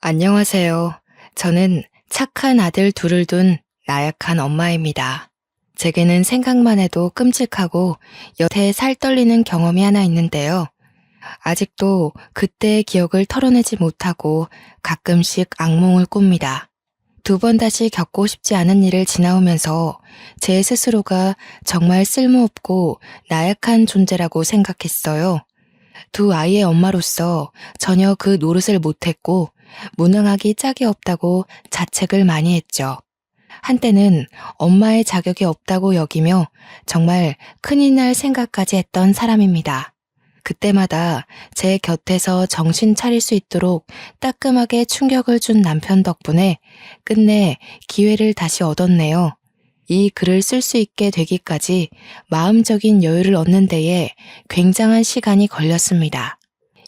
안녕하세요. 저는 착한 아들 둘을 둔 나약한 엄마입니다. 제게는 생각만 해도 끔찍하고 여태 살 떨리는 경험이 하나 있는데요. 아직도 그때의 기억을 털어내지 못하고 가끔씩 악몽을 꿉니다. 두 번 다시 겪고 싶지 않은 일을 지나오면서 제 스스로가 정말 쓸모없고 나약한 존재라고 생각했어요. 두 아이의 엄마로서 전혀 그 노릇을 못했고 무능하기 짝이 없다고 자책을 많이 했죠. 한때는 엄마의 자격이 없다고 여기며 정말 큰일 날 생각까지 했던 사람입니다. 그때마다 제 곁에서 정신 차릴 수 있도록 따끔하게 충격을 준 남편 덕분에 끝내 기회를 다시 얻었네요. 이 글을 쓸 수 있게 되기까지 마음적인 여유를 얻는 데에 굉장한 시간이 걸렸습니다.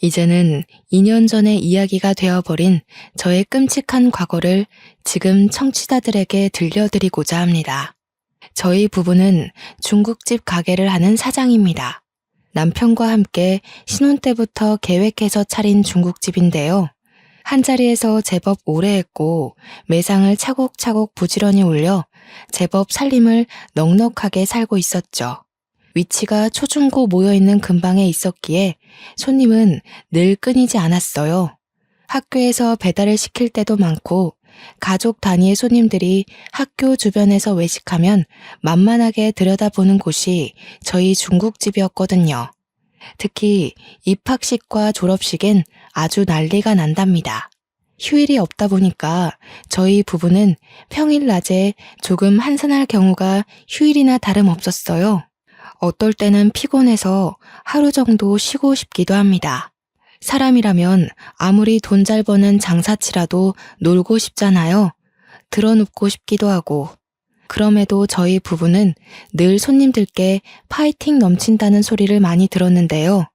이제는 2년 전의 이야기가 되어버린 저의 끔찍한 과거를 지금 청취자들에게 들려드리고자 합니다. 저희 부부는 중국집 가게를 하는 사장입니다. 남편과 함께 신혼 때부터 계획해서 차린 중국집인데요. 한자리에서 제법 오래 했고 매상을 차곡차곡 부지런히 올려 제법 살림을 넉넉하게 살고 있었죠. 위치가 초중고 모여있는 근방에 있었기에 손님은 늘 끊이지 않았어요. 학교에서 배달을 시킬 때도 많고 가족 단위의 손님들이 학교 주변에서 외식하면 만만하게 들여다보는 곳이 저희 중국집이었거든요. 특히 입학식과 졸업식엔 아주 난리가 난답니다. 휴일이 없다 보니까 저희 부부는 평일 낮에 조금 한산할 경우가 휴일이나 다름없었어요. 어떨 때는 피곤해서 하루 정도 쉬고 싶기도 합니다. 사람이라면 아무리 돈 잘 버는 장사치라도 놀고 싶잖아요. 드러눕고 싶기도 하고. 그럼에도 저희 부부는 늘 손님들께 파이팅 넘친다는 소리를 많이 들었는데요.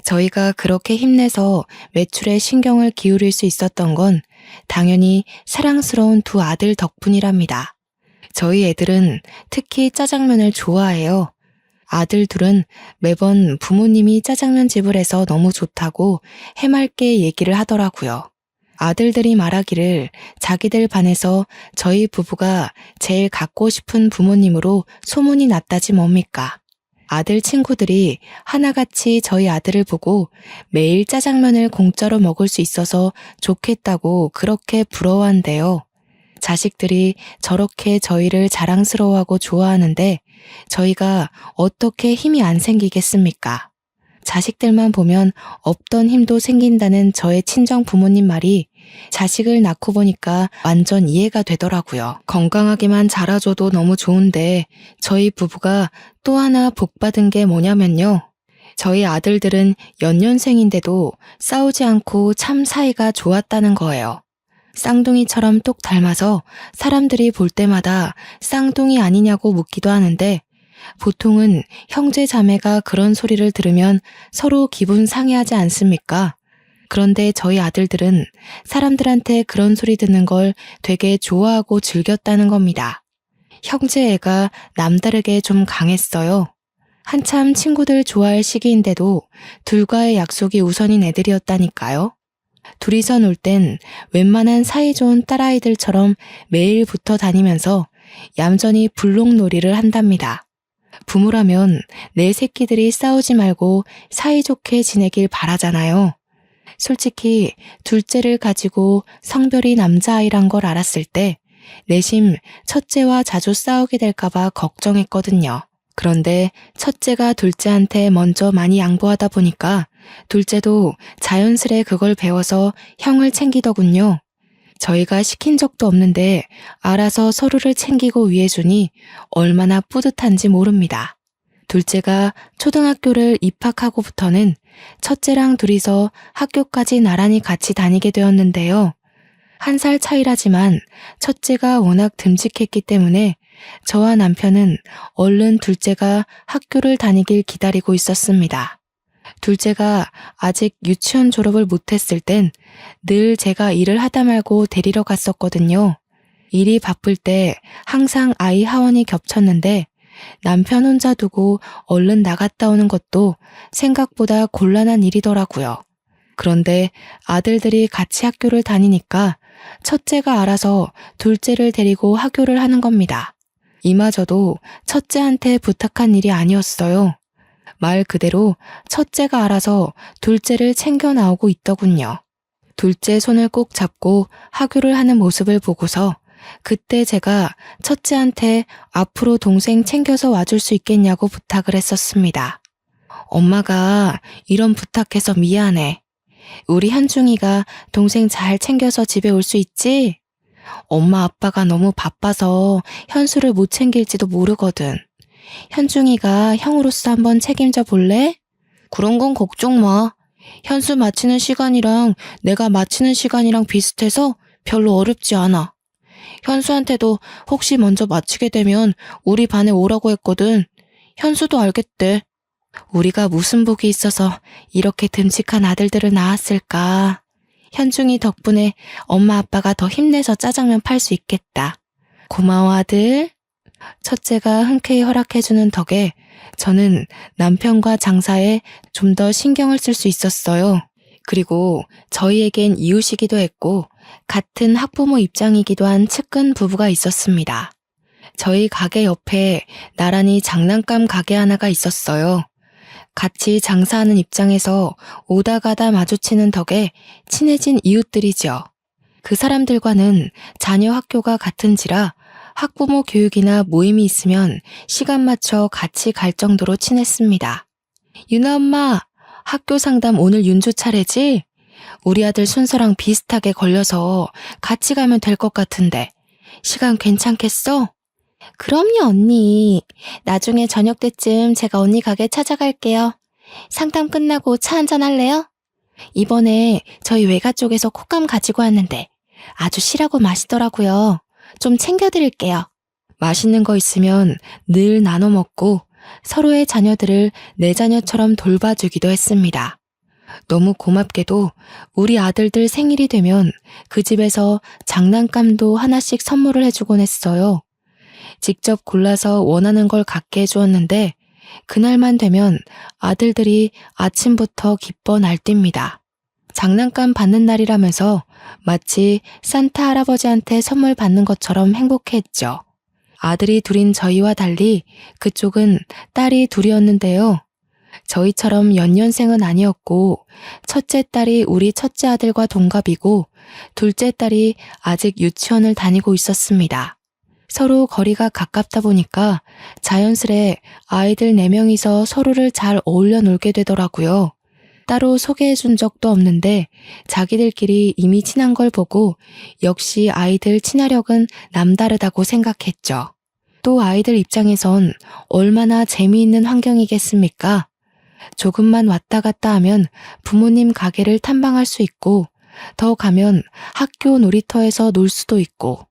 저희가 그렇게 힘내서 매출에 신경을 기울일 수 있었던 건 당연히 사랑스러운 두 아들 덕분이랍니다. 저희 애들은 특히 짜장면을 좋아해요. 아들 둘은 매번 부모님이 짜장면 집을 해서 너무 좋다고 해맑게 얘기를 하더라고요. 아들들이 말하기를 자기들 반에서 저희 부부가 제일 갖고 싶은 부모님으로 소문이 났다지 뭡니까. 아들 친구들이 하나같이 저희 아들을 보고 매일 짜장면을 공짜로 먹을 수 있어서 좋겠다고 그렇게 부러워한대요. 자식들이 저렇게 저희를 자랑스러워하고 좋아하는데 저희가 어떻게 힘이 안 생기겠습니까? 자식들만 보면 없던 힘도 생긴다는 저의 친정 부모님 말이 자식을 낳고 보니까 완전 이해가 되더라고요. 건강하게만 자라줘도 너무 좋은데 저희 부부가 또 하나 복받은 게 뭐냐면요. 저희 아들들은 연년생인데도 싸우지 않고 참 사이가 좋았다는 거예요. 쌍둥이처럼 똑 닮아서 사람들이 볼 때마다 쌍둥이 아니냐고 묻기도 하는데 보통은 형제 자매가 그런 소리를 들으면 서로 기분 상해하지 않습니까? 그런데 저희 아들들은 사람들한테 그런 소리 듣는 걸 되게 좋아하고 즐겼다는 겁니다. 형제 애가 남다르게 좀 강했어요. 한참 친구들 좋아할 시기인데도 둘과의 약속이 우선인 애들이었다니까요. 둘이서 놀 땐 웬만한 사이좋은 딸아이들처럼 매일 붙어 다니면서 얌전히 불록놀이를 한답니다. 부모라면 내 새끼들이 싸우지 말고 사이좋게 지내길 바라잖아요. 솔직히 둘째를 가지고 성별이 남자아이란 걸 알았을 때 내심 첫째와 자주 싸우게 될까봐 걱정했거든요. 그런데 첫째가 둘째한테 먼저 많이 양보하다 보니까 둘째도 자연스레 그걸 배워서 형을 챙기더군요. 저희가 시킨 적도 없는데 알아서 서로를 챙기고 위해주니 얼마나 뿌듯한지 모릅니다. 둘째가 초등학교를 입학하고부터는 첫째랑 둘이서 학교까지 나란히 같이 다니게 되었는데요. 1살 차이라지만 첫째가 워낙 듬직했기 때문에 저와 남편은 얼른 둘째가 학교를 다니길 기다리고 있었습니다. 둘째가 아직 유치원 졸업을 못했을 땐 늘 제가 일을 하다 말고 데리러 갔었거든요. 일이 바쁠 때 항상 아이 하원이 겹쳤는데 남편 혼자 두고 얼른 나갔다 오는 것도 생각보다 곤란한 일이더라고요. 그런데 아들들이 같이 학교를 다니니까 첫째가 알아서 둘째를 데리고 하교를 하는 겁니다. 이마저도 첫째한테 부탁한 일이 아니었어요. 말 그대로 첫째가 알아서 둘째를 챙겨 나오고 있더군요. 둘째 손을 꼭 잡고 하교를 하는 모습을 보고서 그때 제가 첫째한테 앞으로 동생 챙겨서 와줄 수 있겠냐고 부탁을 했었습니다. 엄마가 이런 부탁해서 미안해. 우리 현중이가 동생 잘 챙겨서 집에 올 수 있지? 엄마 아빠가 너무 바빠서 현수를 못 챙길지도 모르거든. 현중이가 형으로서 한번 책임져 볼래? 그런 건 걱정 마. 현수 마치는 시간이랑 내가 마치는 시간이랑 비슷해서 별로 어렵지 않아. 현수한테도 혹시 먼저 마치게 되면 우리 반에 오라고 했거든. 현수도 알겠대. 우리가 무슨 복이 있어서 이렇게 듬직한 아들들을 낳았을까. 현중이 덕분에 엄마 아빠가 더 힘내서 짜장면 팔 수 있겠다. 고마워 아들. 첫째가 흔쾌히 허락해주는 덕에 저는 남편과 장사에 좀 더 신경을 쓸 수 있었어요. 그리고 저희에겐 이웃이기도 했고 같은 학부모 입장이기도 한 측근 부부가 있었습니다. 저희 가게 옆에 나란히 장난감 가게 하나가 있었어요. 같이 장사하는 입장에서 오다 가다 마주치는 덕에 친해진 이웃들이죠. 그 사람들과는 자녀 학교가 같은지라 학부모 교육이나 모임이 있으면 시간 맞춰 같이 갈 정도로 친했습니다. 유나 엄마, 학교 상담 오늘 윤주 차례지? 우리 아들 순서랑 비슷하게 걸려서 같이 가면 될 것 같은데 시간 괜찮겠어? 그럼요 언니. 나중에 저녁 때쯤 제가 언니 가게 찾아갈게요. 상담 끝나고 차 한잔 할래요? 이번에 저희 외가 쪽에서 콧감 가지고 왔는데 아주 실하고 맛있더라고요. 좀 챙겨드릴게요. 맛있는 거 있으면 늘 나눠 먹고 서로의 자녀들을 내 자녀처럼 돌봐주기도 했습니다. 너무 고맙게도 우리 아들들 생일이 되면 그 집에서 장난감도 하나씩 선물을 해주곤 했어요. 직접 골라서 원하는 걸 갖게 해주었는데 그날만 되면 아들들이 아침부터 기뻐 날뜁니다. 장난감 받는 날이라면서 마치 산타 할아버지한테 선물 받는 것처럼 행복해했죠. 아들이 둘인 저희와 달리 그쪽은 딸이 둘이었는데요. 저희처럼 연년생은 아니었고 첫째 딸이 우리 첫째 아들과 동갑이고 둘째 딸이 아직 유치원을 다니고 있었습니다. 서로 거리가 가깝다 보니까 자연스레 아이들 4명이서 서로를 잘 어울려 놀게 되더라고요. 따로 소개해준 적도 없는데 자기들끼리 이미 친한 걸 보고 역시 아이들 친화력은 남다르다고 생각했죠. 또 아이들 입장에선 얼마나 재미있는 환경이겠습니까? 조금만 왔다 갔다 하면 부모님 가게를 탐방할 수 있고 더 가면 학교 놀이터에서 놀 수도 있고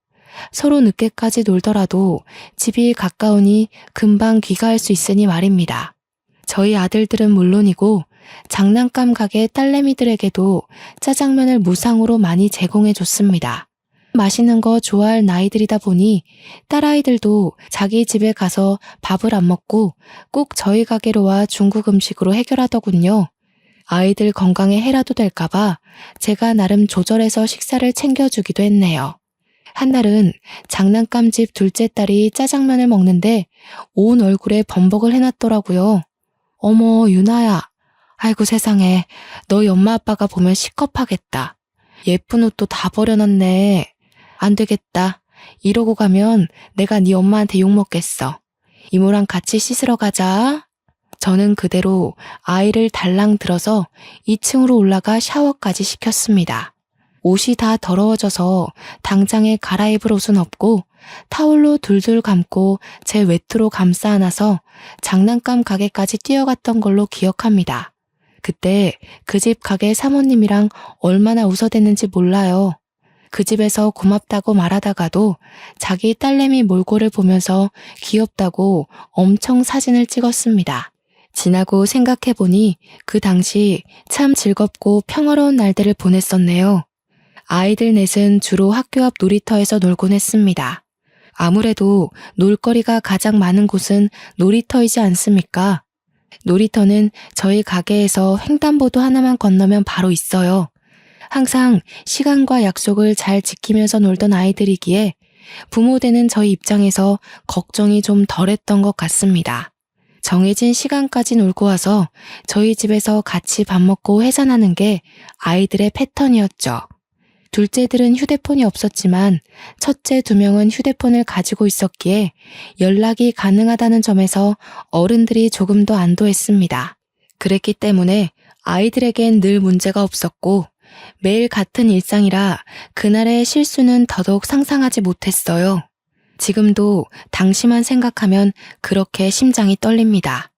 서로 늦게까지 놀더라도 집이 가까우니 금방 귀가할 수 있으니 말입니다. 저희 아들들은 물론이고 장난감 가게 딸내미들에게도 짜장면을 무상으로 많이 제공해 줬습니다. 맛있는 거 좋아할 나이들이다 보니 딸아이들도 자기 집에 가서 밥을 안 먹고 꼭 저희 가게로 와 중국 음식으로 해결하더군요. 아이들 건강에 해라도 될까봐 제가 나름 조절해서 식사를 챙겨주기도 했네요. 한날은 장난감집 둘째 딸이 짜장면을 먹는데 온 얼굴에 범벅을 해놨더라고요. 어머 유나야. 아이고 세상에 너희 엄마 아빠가 보면 시겁하겠다. 예쁜 옷도 다 버려놨네. 안 되겠다. 이러고 가면 내가 네 엄마한테 욕먹겠어. 이모랑 같이 씻으러 가자. 저는 그대로 아이를 달랑 들어서 2층으로 올라가 샤워까지 시켰습니다. 옷이 다 더러워져서 당장에 갈아입을 옷은 없고 타올로 둘둘 감고 제 외투로 감싸 안아서 장난감 가게까지 뛰어갔던 걸로 기억합니다. 그때 그 집 가게 사모님이랑 얼마나 웃어댔는지 몰라요. 그 집에서 고맙다고 말하다가도 자기 딸내미 몰골을 보면서 귀엽다고 엄청 사진을 찍었습니다. 지나고 생각해보니 그 당시 참 즐겁고 평화로운 날들을 보냈었네요. 아이들 넷은 주로 학교 앞 놀이터에서 놀곤 했습니다. 아무래도 놀거리가 가장 많은 곳은 놀이터이지 않습니까? 놀이터는 저희 가게에서 횡단보도 하나만 건너면 바로 있어요. 항상 시간과 약속을 잘 지키면서 놀던 아이들이기에 부모 되는 저희 입장에서 걱정이 좀 덜했던 것 같습니다. 정해진 시간까지 놀고 와서 저희 집에서 같이 밥 먹고 해산하는 게 아이들의 패턴이었죠. 둘째들은 휴대폰이 없었지만 첫째 2명은 휴대폰을 가지고 있었기에 연락이 가능하다는 점에서 어른들이 조금 더 안도했습니다. 그랬기 때문에 아이들에겐 늘 문제가 없었고 매일 같은 일상이라 그날의 실수는 더더욱 상상하지 못했어요. 지금도 당시만 생각하면 그렇게 심장이 떨립니다.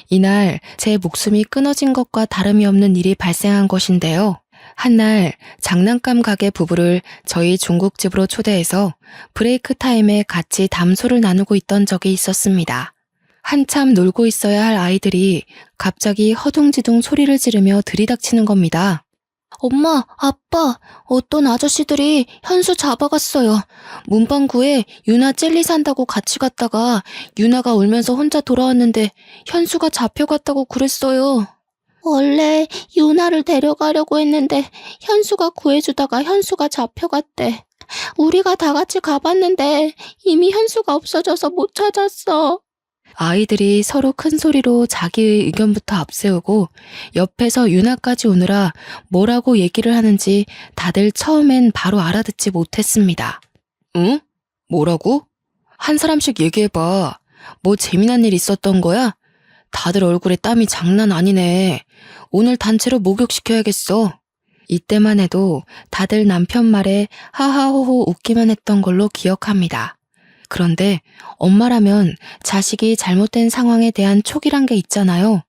이날 제 목숨이 끊어진 것과 다름이 없는 일이 발생한 것인데요. 한날 장난감 가게 부부를 저희 중국집으로 초대해서 브레이크 타임에 같이 담소를 나누고 있던 적이 있었습니다. 한참 놀고 있어야 할 아이들이 갑자기 허둥지둥 소리를 지르며 들이닥치는 겁니다. 엄마, 아빠, 어떤 아저씨들이 현수 잡아갔어요. 문방구에 유나 젤리 산다고 같이 갔다가 유나가 울면서 혼자 돌아왔는데 현수가 잡혀갔다고 그랬어요. 원래 유나를 데려가려고 했는데 현수가 구해주다가 현수가 잡혀갔대. 우리가 다 같이 가봤는데 이미 현수가 없어져서 못 찾았어. 아이들이 서로 큰 소리로 자기의 의견부터 앞세우고 옆에서 유나까지 오느라 뭐라고 얘기를 하는지 다들 처음엔 바로 알아듣지 못했습니다. 응? 뭐라고? 한 사람씩 얘기해봐. 뭐 재미난 일 있었던 거야? 다들 얼굴에 땀이 장난 아니네. 오늘 단체로 목욕시켜야겠어. 이때만 해도 다들 남편 말에 하하호호 웃기만 했던 걸로 기억합니다. 그런데 엄마라면 자식이 잘못된 상황에 대한 촉이란 게 있잖아요.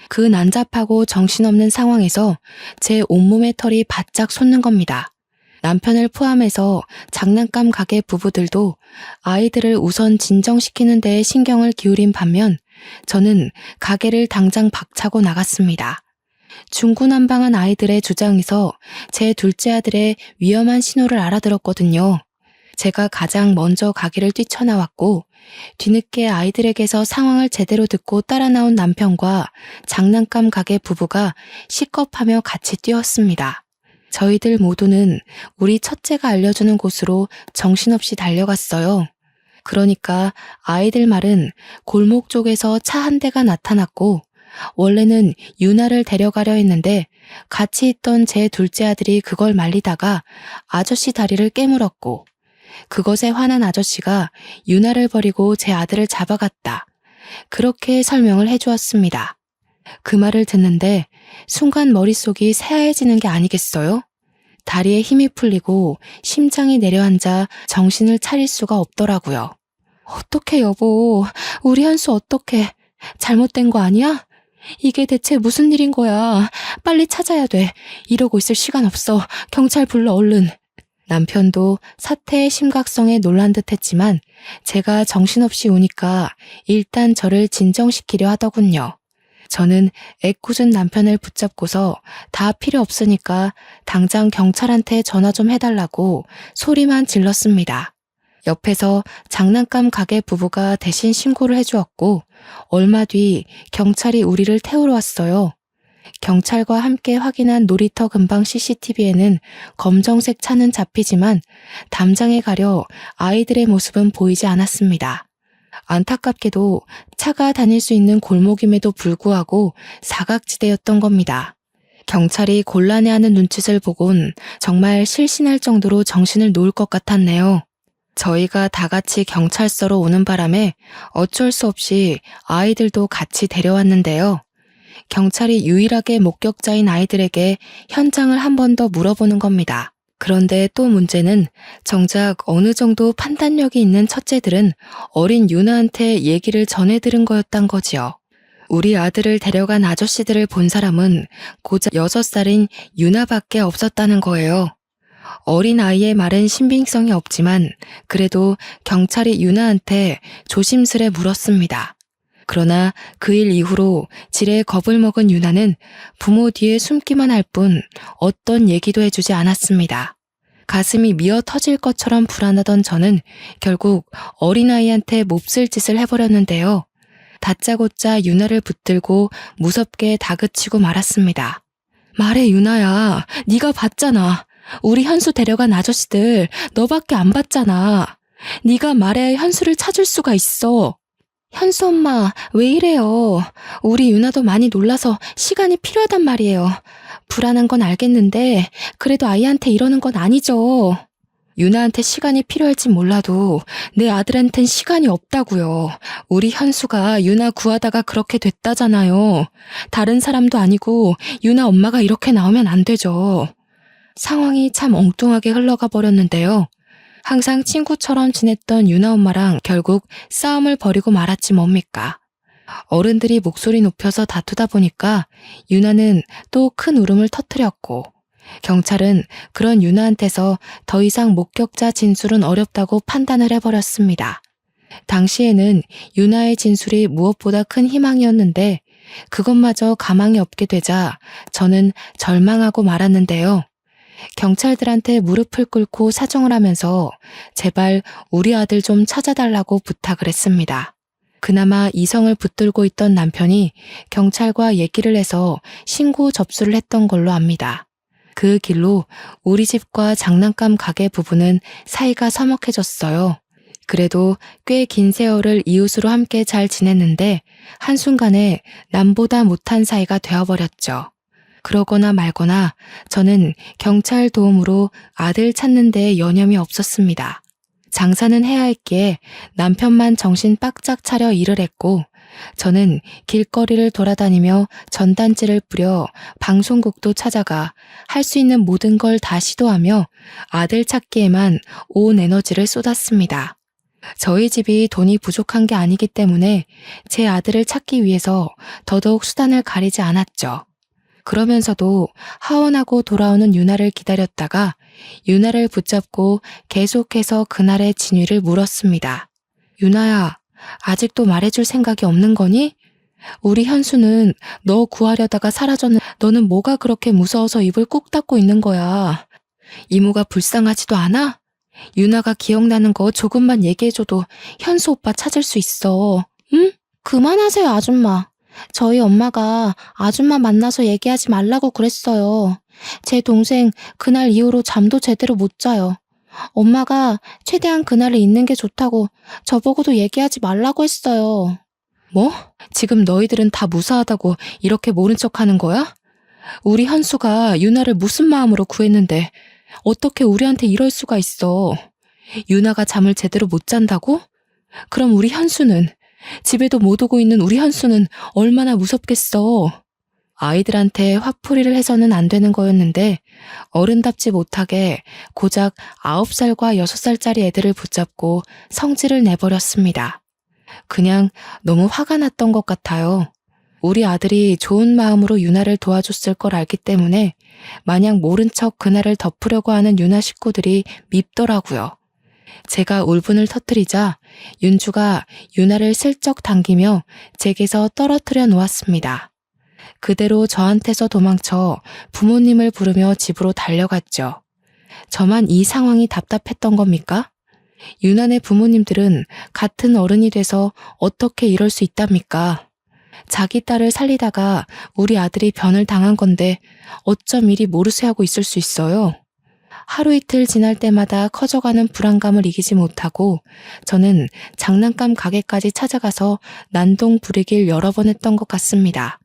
그 난잡하고 정신없는 상황에서 제 온몸의 털이 바짝 솟는 겁니다. 남편을 포함해서 장난감 가게 부부들도 아이들을 우선 진정시키는 데에 신경을 기울인 반면 저는 가게를 당장 박차고 나갔습니다. 중구난방한 아이들의 주장에서 제 둘째 아들의 위험한 신호를 알아들었거든요. 제가 가장 먼저 가게를 뛰쳐나왔고 뒤늦게 아이들에게서 상황을 제대로 듣고 따라 나온 남편과 장난감 가게 부부가 시겁하며 같이 뛰었습니다. 저희들 모두는 우리 첫째가 알려주는 곳으로 정신없이 달려갔어요. 그러니까 아이들 말은 골목 쪽에서 차 한 대가 나타났고 원래는 유나를 데려가려 했는데 같이 있던 제 둘째 아들이 그걸 말리다가 아저씨 다리를 깨물었고 그것에 화난 아저씨가 유나를 버리고 제 아들을 잡아갔다. 그렇게 설명을 해주었습니다. 그 말을 듣는데 순간 머릿속이 새하얘지는 게 아니겠어요? 다리에 힘이 풀리고 심장이 내려앉아 정신을 차릴 수가 없더라고요. 어떡해 여보, 우리 현수 어떡해. 잘못된 거 아니야? 이게 대체 무슨 일인 거야. 빨리 찾아야 돼. 이러고 있을 시간 없어. 경찰 불러 얼른. 남편도 사태의 심각성에 놀란 듯 했지만 제가 정신없이 우니까 일단 저를 진정시키려 하더군요. 저는 애꿎은 남편을 붙잡고서 다 필요 없으니까 당장 경찰한테 전화 좀 해달라고 소리만 질렀습니다. 옆에서 장난감 가게 부부가 대신 신고를 해주었고 얼마 뒤 경찰이 우리를 태우러 왔어요. 경찰과 함께 확인한 놀이터 근방 CCTV에는 검정색 차는 잡히지만 담장에 가려 아이들의 모습은 보이지 않았습니다. 안타깝게도 차가 다닐 수 있는 골목임에도 불구하고 사각지대였던 겁니다. 경찰이 곤란해하는 눈짓을 보곤 정말 실신할 정도로 정신을 놓을 것 같았네요. 저희가 다 같이 경찰서로 오는 바람에 어쩔 수 없이 아이들도 같이 데려왔는데요. 경찰이 유일하게 목격자인 아이들에게 현장을 한 번 더 물어보는 겁니다. 그런데 또 문제는 정작 어느 정도 판단력이 있는 첫째들은 어린 유나한테 얘기를 전해 들은 거였단 거지요. 우리 아들을 데려간 아저씨들을 본 사람은 고작 6살인 유나밖에 없었다는 거예요. 어린 아이의 말은 신빙성이 없지만 그래도 경찰이 유나한테 조심스레 물었습니다. 그러나 그 일 이후로 지레 겁을 먹은 유나는 부모 뒤에 숨기만 할 뿐 어떤 얘기도 해주지 않았습니다. 가슴이 미어 터질 것처럼 불안하던 저는 결국 어린아이한테 몹쓸 짓을 해버렸는데요. 다짜고짜 유나를 붙들고 무섭게 다그치고 말았습니다. 말해 유나야, 네가 봤잖아. 우리 현수 데려간 아저씨들 너밖에 안 봤잖아. 네가 말해야 현수를 찾을 수가 있어. 현수 엄마, 왜 이래요? 우리 유나도 많이 놀라서 시간이 필요하단 말이에요. 불안한 건 알겠는데 그래도 아이한테 이러는 건 아니죠. 유나한테 시간이 필요할진 몰라도 내 아들한텐 시간이 없다고요. 우리 현수가 유나 구하다가 그렇게 됐다잖아요. 다른 사람도 아니고 유나 엄마가 이렇게 나오면 안 되죠. 상황이 참 엉뚱하게 흘러가 버렸는데요. 항상 친구처럼 지냈던 유나 엄마랑 결국 싸움을 벌이고 말았지 뭡니까. 어른들이 목소리 높여서 다투다 보니까 유나는 또 큰 울음을 터뜨렸고, 경찰은 그런 유나한테서 더 이상 목격자 진술은 어렵다고 판단을 해버렸습니다. 당시에는 유나의 진술이 무엇보다 큰 희망이었는데 그것마저 가망이 없게 되자 저는 절망하고 말았는데요. 경찰들한테 무릎을 꿇고 사정을 하면서 제발 우리 아들 좀 찾아달라고 부탁을 했습니다. 그나마 이성을 붙들고 있던 남편이 경찰과 얘기를 해서 신고 접수를 했던 걸로 압니다. 그 길로 우리 집과 장난감 가게 부부는 사이가 서먹해졌어요. 그래도 꽤 긴 세월을 이웃으로 함께 잘 지냈는데 한순간에 남보다 못한 사이가 되어버렸죠. 그러거나 말거나 저는 경찰 도움으로 아들 찾는 데 여념이 없었습니다. 장사는 해야 했기에 남편만 정신 바짝 차려 일을 했고 저는 길거리를 돌아다니며 전단지를 뿌려 방송국도 찾아가 할 수 있는 모든 걸 다 시도하며 아들 찾기에만 온 에너지를 쏟았습니다. 저희 집이 돈이 부족한 게 아니기 때문에 제 아들을 찾기 위해서 더더욱 수단을 가리지 않았죠. 그러면서도 하원하고 돌아오는 유나를 기다렸다가 유나를 붙잡고 계속해서 그날의 진위를 물었습니다. 유나야, 아직도 말해줄 생각이 없는 거니? 우리 현수는 너 구하려다가 사라졌는데 너는 뭐가 그렇게 무서워서 입을 꾹 닫고 있는 거야? 이모가 불쌍하지도 않아? 유나가 기억나는 거 조금만 얘기해줘도 현수 오빠 찾을 수 있어. 응? 그만하세요, 아줌마. 저희 엄마가 아줌마 만나서 얘기하지 말라고 그랬어요. 제 동생 그날 이후로 잠도 제대로 못 자요. 엄마가 최대한 그날을 잊는 게 좋다고 저보고도 얘기하지 말라고 했어요. 뭐? 지금 너희들은 다 무사하다고 이렇게 모른 척하는 거야? 우리 현수가 유나를 무슨 마음으로 구했는데 어떻게 우리한테 이럴 수가 있어? 유나가 잠을 제대로 못 잔다고? 그럼 우리 현수는, 집에도 못 오고 있는 우리 현수는 얼마나 무섭겠어. 아이들한테 화풀이를 해서는 안 되는 거였는데 어른답지 못하게 고작 9살과 6살짜리 애들을 붙잡고 성질을 내버렸습니다. 그냥 너무 화가 났던 것 같아요. 우리 아들이 좋은 마음으로 유나를 도와줬을 걸 알기 때문에 마냥 모른 척 그날을 덮으려고 하는 유나 식구들이 밉더라고요. 제가 울분을 터뜨리자 윤주가 유나를 슬쩍 당기며 제게서 떨어뜨려 놓았습니다. 그대로 저한테서 도망쳐 부모님을 부르며 집으로 달려갔죠. 저만 이 상황이 답답했던 겁니까? 유나네 부모님들은 같은 어른이 돼서 어떻게 이럴 수 있답니까? 자기 딸을 살리다가 우리 아들이 변을 당한 건데 어쩜 이리 모르쇠하고 있을 수 있어요? 하루 이틀 지날 때마다 커져가는 불안감을 이기지 못하고 저는 장난감 가게까지 찾아가서 난동 부리길 여러 번 했던 것 같습니다.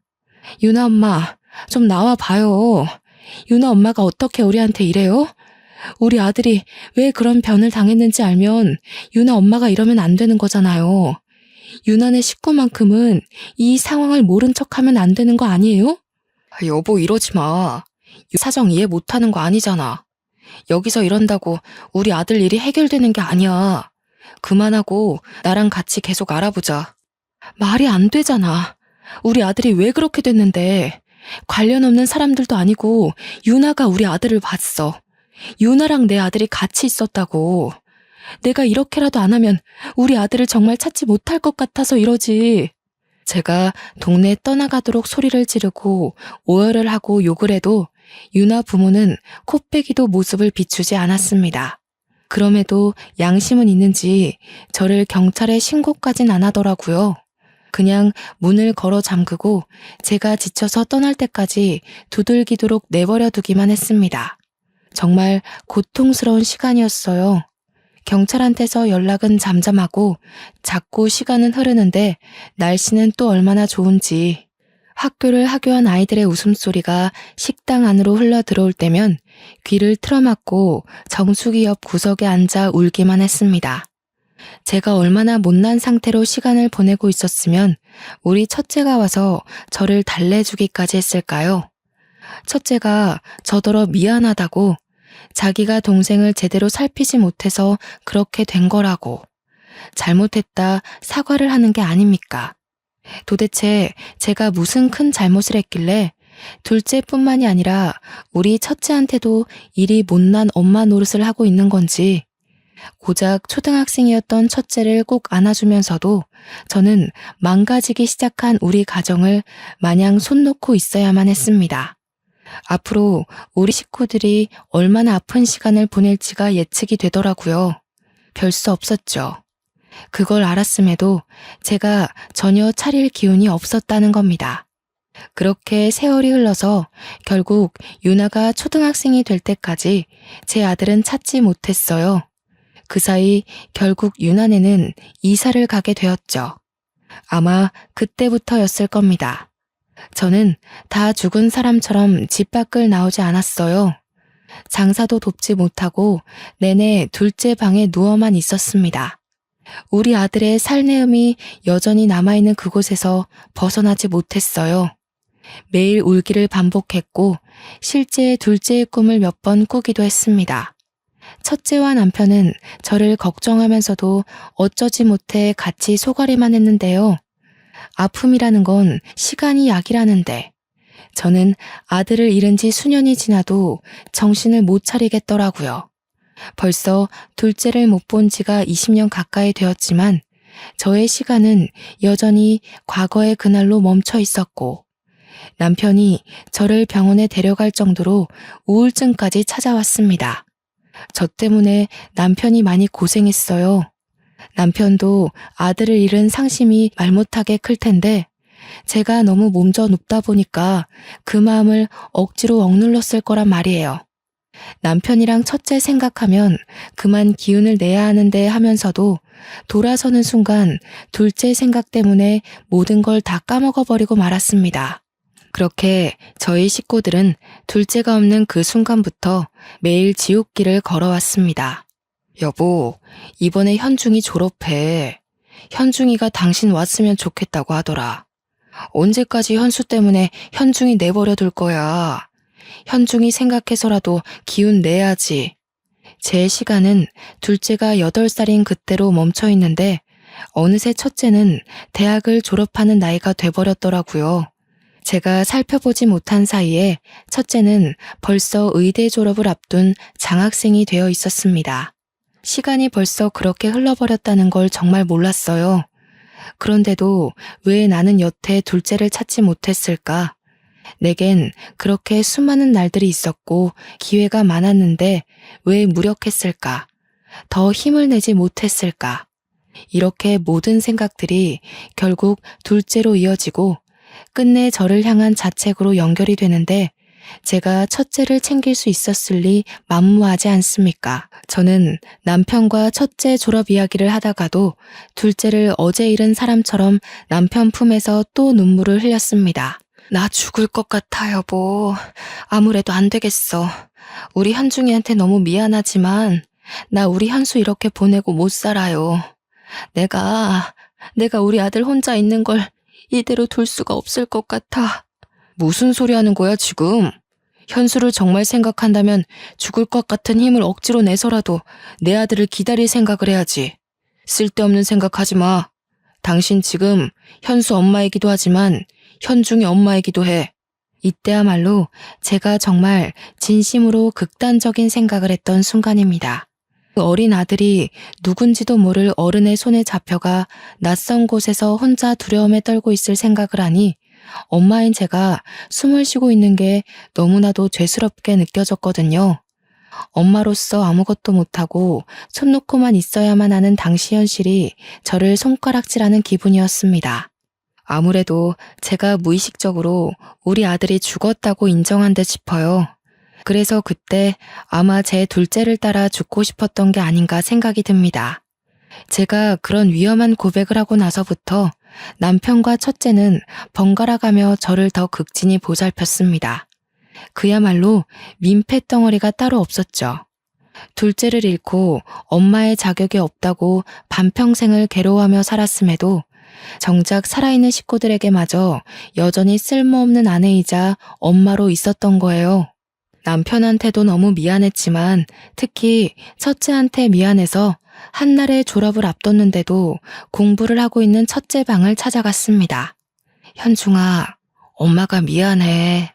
유나 엄마, 좀 나와 봐요. 유나 엄마가 어떻게 우리한테 이래요? 우리 아들이 왜 그런 변을 당했는지 알면 유나 엄마가 이러면 안 되는 거잖아요. 유나네 식구만큼은 이 상황을 모른 척하면 안 되는 거 아니에요? 여보, 이러지 마. 사정 이해 못하는 거 아니잖아. 여기서 이런다고 우리 아들 일이 해결되는 게 아니야. 그만하고 나랑 같이 계속 알아보자. 말이 안 되잖아. 우리 아들이 왜 그렇게 됐는데 관련 없는 사람들도 아니고 유나가 우리 아들을 봤어. 유나랑 내 아들이 같이 있었다고. 내가 이렇게라도 안 하면 우리 아들을 정말 찾지 못할 것 같아서 이러지. 제가 동네에 떠나가도록 소리를 지르고 오열을 하고 욕을 해도 유나 부모는 코빼기도 모습을 비추지 않았습니다. 그럼에도 양심은 있는지 저를 경찰에 신고까진 안 하더라고요. 그냥 문을 걸어 잠그고 제가 지쳐서 떠날 때까지 두들기도록 내버려 두기만 했습니다. 정말 고통스러운 시간이었어요. 경찰한테서 연락은 잠잠하고 자꾸 시간은 흐르는데 날씨는 또 얼마나 좋은지. 학교를 하교한 아이들의 웃음소리가 식당 안으로 흘러 들어올 때면 귀를 틀어막고 정수기 옆 구석에 앉아 울기만 했습니다. 제가 얼마나 못난 상태로 시간을 보내고 있었으면 우리 첫째가 와서 저를 달래주기까지 했을까요? 첫째가 저더러 미안하다고, 자기가 동생을 제대로 살피지 못해서 그렇게 된 거라고, 잘못했다 사과를 하는 게 아닙니까? 도대체 제가 무슨 큰 잘못을 했길래 둘째뿐만이 아니라 우리 첫째한테도 이리 못난 엄마 노릇을 하고 있는 건지. 고작 초등학생이었던 첫째를 꼭 안아주면서도 저는 망가지기 시작한 우리 가정을 마냥 손 놓고 있어야만 했습니다. 앞으로 우리 식구들이 얼마나 아픈 시간을 보낼지가 예측이 되더라고요. 별 수 없었죠. 그걸 알았음에도 제가 전혀 차릴 기운이 없었다는 겁니다. 그렇게 세월이 흘러서 결국 유나가 초등학생이 될 때까지 제 아들은 찾지 못했어요. 그 사이 결국 유나네는 이사를 가게 되었죠. 아마 그때부터였을 겁니다. 저는 다 죽은 사람처럼 집 밖을 나오지 않았어요. 장사도 돕지 못하고 내내 둘째 방에 누워만 있었습니다. 우리 아들의 살내음이 여전히 남아있는 그곳에서 벗어나지 못했어요. 매일 울기를 반복했고 실제 둘째의 꿈을 몇 번 꾸기도 했습니다. 첫째와 남편은 저를 걱정하면서도 어쩌지 못해 같이 소가리만 했는데요. 아픔이라는 건 시간이 약이라는데 저는 아들을 잃은 지 수년이 지나도 정신을 못 차리겠더라고요. 벌써 둘째를 못 본 지가 20년 가까이 되었지만 저의 시간은 여전히 과거의 그날로 멈춰 있었고 남편이 저를 병원에 데려갈 정도로 우울증까지 찾아왔습니다. 저 때문에 남편이 많이 고생했어요. 남편도 아들을 잃은 상심이 말 못하게 클 텐데 제가 너무 몸져 눕다 보니까 그 마음을 억지로 억눌렀을 거란 말이에요. 남편이랑 첫째 생각하면 그만 기운을 내야 하는데 하면서도 돌아서는 순간 둘째 생각 때문에 모든 걸 다 까먹어버리고 말았습니다. 그렇게 저희 식구들은 둘째가 없는 그 순간부터 매일 지옥길을 걸어왔습니다. 여보, 이번에 현중이 졸업해. 현중이가 당신 왔으면 좋겠다고 하더라. 언제까지 현수 때문에 현중이 내버려 둘 거야. 현중이 생각해서라도 기운 내야지. 제 시간은 둘째가 8살인 그때로 멈춰 있는데 어느새 첫째는 대학을 졸업하는 나이가 돼버렸더라고요. 제가 살펴보지 못한 사이에 첫째는 벌써 의대 졸업을 앞둔 장학생이 되어 있었습니다. 시간이 벌써 그렇게 흘러버렸다는 걸 정말 몰랐어요. 그런데도 왜 나는 여태 둘째를 찾지 못했을까? 내겐 그렇게 수많은 날들이 있었고 기회가 많았는데 왜 무력했을까? 더 힘을 내지 못했을까? 이렇게 모든 생각들이 결국 둘째로 이어지고 끝내 저를 향한 자책으로 연결이 되는데 제가 첫째를 챙길 수 있었을 리 만무하지 않습니까? 저는 남편과 첫째 졸업 이야기를 하다가도 둘째를 어제 잃은 사람처럼 남편 품에서 또 눈물을 흘렸습니다. 나 죽을 것 같아, 여보. 아무래도 안 되겠어. 우리 현중이한테 너무 미안하지만 나 우리 현수 이렇게 보내고 못 살아요. 내가 우리 아들 혼자 있는 걸 이대로 둘 수가 없을 것 같아. 무슨 소리 하는 거야, 지금? 현수를 정말 생각한다면 죽을 것 같은 힘을 억지로 내서라도 내 아들을 기다릴 생각을 해야지. 쓸데없는 생각하지 마. 당신 지금 현수 엄마이기도 하지만 현중이 엄마이기도 해. 이때야말로 제가 정말 진심으로 극단적인 생각을 했던 순간입니다. 그 어린 아들이 누군지도 모를 어른의 손에 잡혀가 낯선 곳에서 혼자 두려움에 떨고 있을 생각을 하니 엄마인 제가 숨을 쉬고 있는 게 너무나도 죄스럽게 느껴졌거든요. 엄마로서 아무것도 못하고 손 놓고만 있어야만 하는 당시 현실이 저를 손가락질하는 기분이었습니다. 아무래도 제가 무의식적으로 우리 아들이 죽었다고 인정한 듯 싶어요. 그래서 그때 아마 제 둘째를 따라 죽고 싶었던 게 아닌가 생각이 듭니다. 제가 그런 위험한 고백을 하고 나서부터 남편과 첫째는 번갈아가며 저를 더 극진히 보살폈습니다. 그야말로 민폐덩어리가 따로 없었죠. 둘째를 잃고 엄마의 자격이 없다고 반평생을 괴로워하며 살았음에도 정작 살아있는 식구들에게마저 여전히 쓸모없는 아내이자 엄마로 있었던 거예요. 남편한테도 너무 미안했지만 특히 첫째한테 미안해서 한날의 졸업을 앞뒀는데도 공부를 하고 있는 첫째 방을 찾아갔습니다. 현중아, 엄마가 미안해.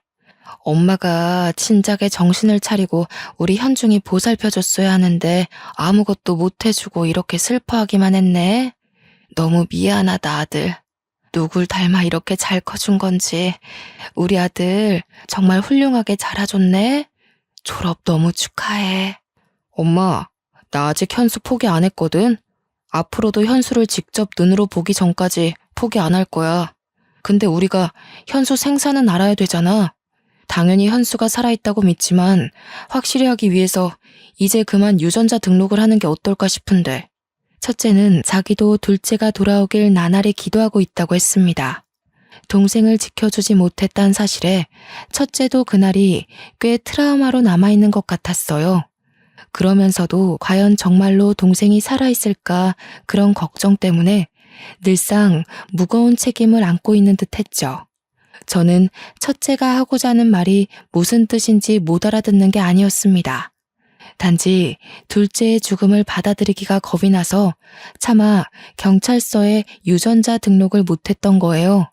엄마가 진작에 정신을 차리고 우리 현중이 보살펴줬어야 하는데 아무것도 못해주고 이렇게 슬퍼하기만 했네. 너무 미안하다, 아들. 누굴 닮아 이렇게 잘 커준 건지. 우리 아들 정말 훌륭하게 자라줬네. 졸업 너무 축하해. 엄마, 나 아직 현수 포기 안 했거든. 앞으로도 현수를 직접 눈으로 보기 전까지 포기 안 할 거야. 근데 우리가 현수 생사는 알아야 되잖아. 당연히 현수가 살아있다고 믿지만 확실히 하기 위해서 이제 그만 유전자 등록을 하는 게 어떨까 싶은데. 첫째는 자기도 둘째가 돌아오길 나날이 기도하고 있다고 했습니다. 동생을 지켜주지 못했다는 사실에 첫째도 그날이 꽤 트라우마로 남아있는 것 같았어요. 그러면서도 과연 정말로 동생이 살아있을까 그런 걱정 때문에 늘상 무거운 책임을 안고 있는 듯 했죠. 저는 첫째가 하고자 하는 말이 무슨 뜻인지 못 알아듣는 게 아니었습니다. 단지 둘째의 죽음을 받아들이기가 겁이 나서 차마 경찰서에 유전자 등록을 못했던 거예요.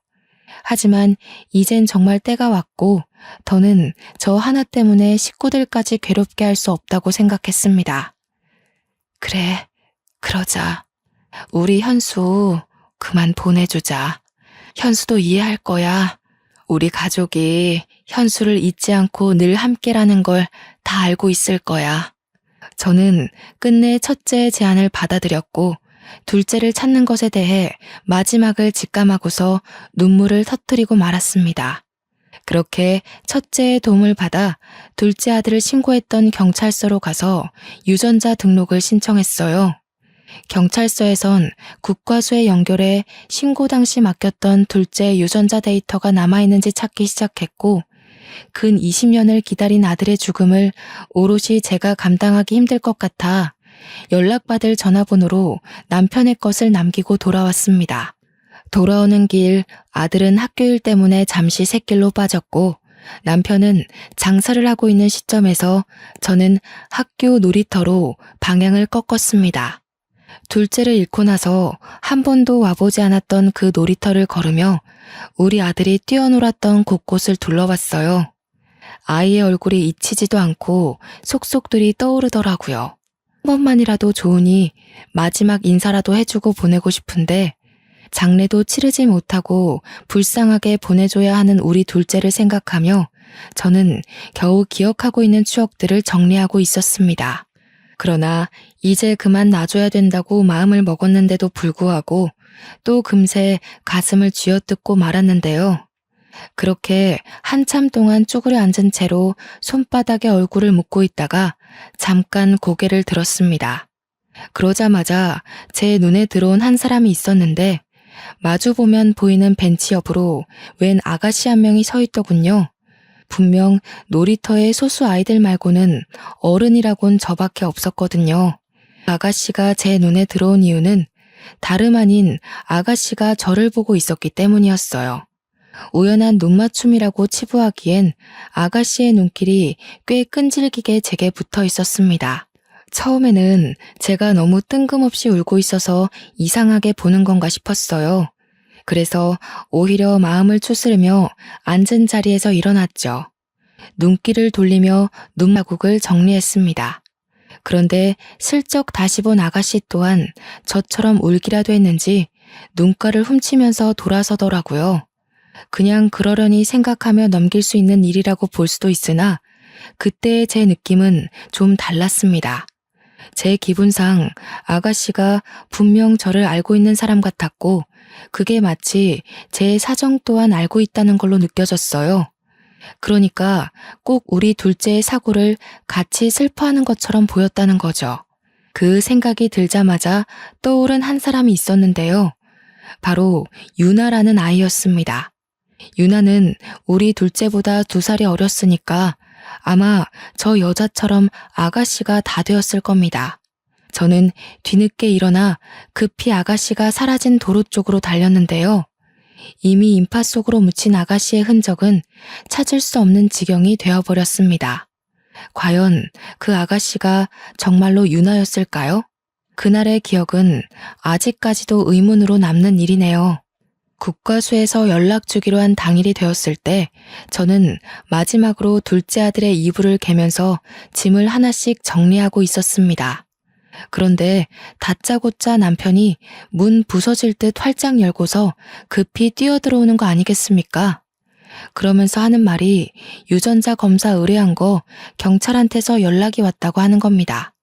하지만 이젠 정말 때가 왔고 더는 저 하나 때문에 식구들까지 괴롭게 할 수 없다고 생각했습니다. 그래, 그러자. 우리 현수 그만 보내주자. 현수도 이해할 거야. 우리 가족이 현수를 잊지 않고 늘 함께라는 걸 다 알고 있을 거야. 저는 끝내 첫째의 제안을 받아들였고 둘째를 찾는 것에 대해 마지막을 직감하고서 눈물을 터뜨리고 말았습니다. 그렇게 첫째의 도움을 받아 둘째 아들을 신고했던 경찰서로 가서 유전자 등록을 신청했어요. 경찰서에선 국과수에 연결해 신고 당시 맡겼던 둘째의 유전자 데이터가 남아있는지 찾기 시작했고 근 20년을 기다린 아들의 죽음을 오롯이 제가 감당하기 힘들 것 같아 연락받을 전화번호로 남편의 것을 남기고 돌아왔습니다. 돌아오는 길 아들은 학교일 때문에 잠시 샛길로 빠졌고 남편은 장사를 하고 있는 시점에서 저는 학교 놀이터로 방향을 꺾었습니다. 둘째를 잃고 나서 한 번도 와보지 않았던 그 놀이터를 걸으며 우리 아들이 뛰어놀았던 곳곳을 둘러봤어요. 아이의 얼굴이 잊히지도 않고 속속들이 떠오르더라고요. 한 번만이라도 좋으니 마지막 인사라도 해주고 보내고 싶은데 장례도 치르지 못하고 불쌍하게 보내줘야 하는 우리 둘째를 생각하며 저는 겨우 기억하고 있는 추억들을 정리하고 있었습니다. 그러나 이제 그만 놔줘야 된다고 마음을 먹었는데도 불구하고 또 금세 가슴을 쥐어뜯고 말았는데요. 그렇게 한참 동안 쭈그려 앉은 채로 손바닥에 얼굴을 묻고 있다가 잠깐 고개를 들었습니다. 그러자마자 제 눈에 들어온 한 사람이 있었는데 마주보면 보이는 벤치 옆으로 웬 아가씨 한 명이 서 있더군요. 분명 놀이터의 소수 아이들 말고는 어른이라곤 저밖에 없었거든요. 아가씨가 제 눈에 들어온 이유는 다름 아닌 아가씨가 저를 보고 있었기 때문이었어요. 우연한 눈맞춤이라고 치부하기엔 아가씨의 눈길이 꽤 끈질기게 제게 붙어 있었습니다. 처음에는 제가 너무 뜬금없이 울고 있어서 이상하게 보는 건가 싶었어요. 그래서 오히려 마음을 추스르며 앉은 자리에서 일어났죠. 눈길을 돌리며 눈마국을 정리했습니다. 그런데 슬쩍 다시 본 아가씨 또한 저처럼 울기라도 했는지 눈가를 훔치면서 돌아서더라고요. 그냥 그러려니 생각하며 넘길 수 있는 일이라고 볼 수도 있으나 그때의 제 느낌은 좀 달랐습니다. 제 기분상 아가씨가 분명 저를 알고 있는 사람 같았고 그게 마치 제 사정 또한 알고 있다는 걸로 느껴졌어요. 그러니까 꼭 우리 둘째의 사고를 같이 슬퍼하는 것처럼 보였다는 거죠. 그 생각이 들자마자 떠오른 한 사람이 있었는데요. 바로 유나라는 아이였습니다. 유나는 우리 둘째보다 2살이 어렸으니까 아마 저 여자처럼 아가씨가 다 되었을 겁니다. 저는 뒤늦게 일어나 급히 아가씨가 사라진 도로 쪽으로 달렸는데요. 이미 인파 속으로 묻힌 아가씨의 흔적은 찾을 수 없는 지경이 되어버렸습니다. 과연 그 아가씨가 정말로 유나였을까요? 그날의 기억은 아직까지도 의문으로 남는 일이네요. 국과수에서 연락 주기로 한 당일이 되었을 때 저는 마지막으로 둘째 아들의 이불을 개면서 짐을 하나씩 정리하고 있었습니다. 그런데 다짜고짜 남편이 문 부서질 듯 활짝 열고서 급히 뛰어들어오는 거 아니겠습니까? 그러면서 하는 말이 유전자 검사 의뢰한 거 경찰한테서 연락이 왔다고 하는 겁니다.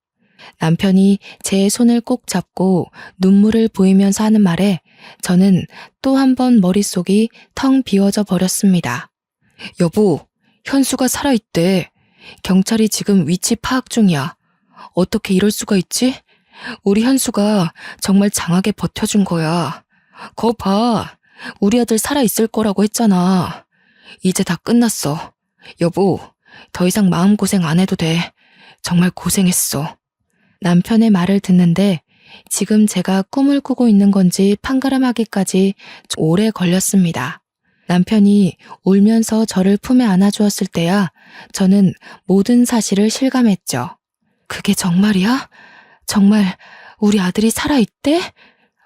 남편이 제 손을 꼭 잡고 눈물을 보이면서 하는 말에 저는 또 한 번 머릿속이 텅 비워져 버렸습니다. 여보, 현수가 살아있대. 경찰이 지금 위치 파악 중이야. 어떻게 이럴 수가 있지? 우리 현수가 정말 장하게 버텨준 거야. 거 봐. 우리 아들 살아있을 거라고 했잖아. 이제 다 끝났어. 여보, 더 이상 마음고생 안 해도 돼. 정말 고생했어. 남편의 말을 듣는데 지금 제가 꿈을 꾸고 있는 건지 판가름하기까지 오래 걸렸습니다. 남편이 울면서 저를 품에 안아주었을 때야 저는 모든 사실을 실감했죠. 그게 정말이야? 정말 우리 아들이 살아있대?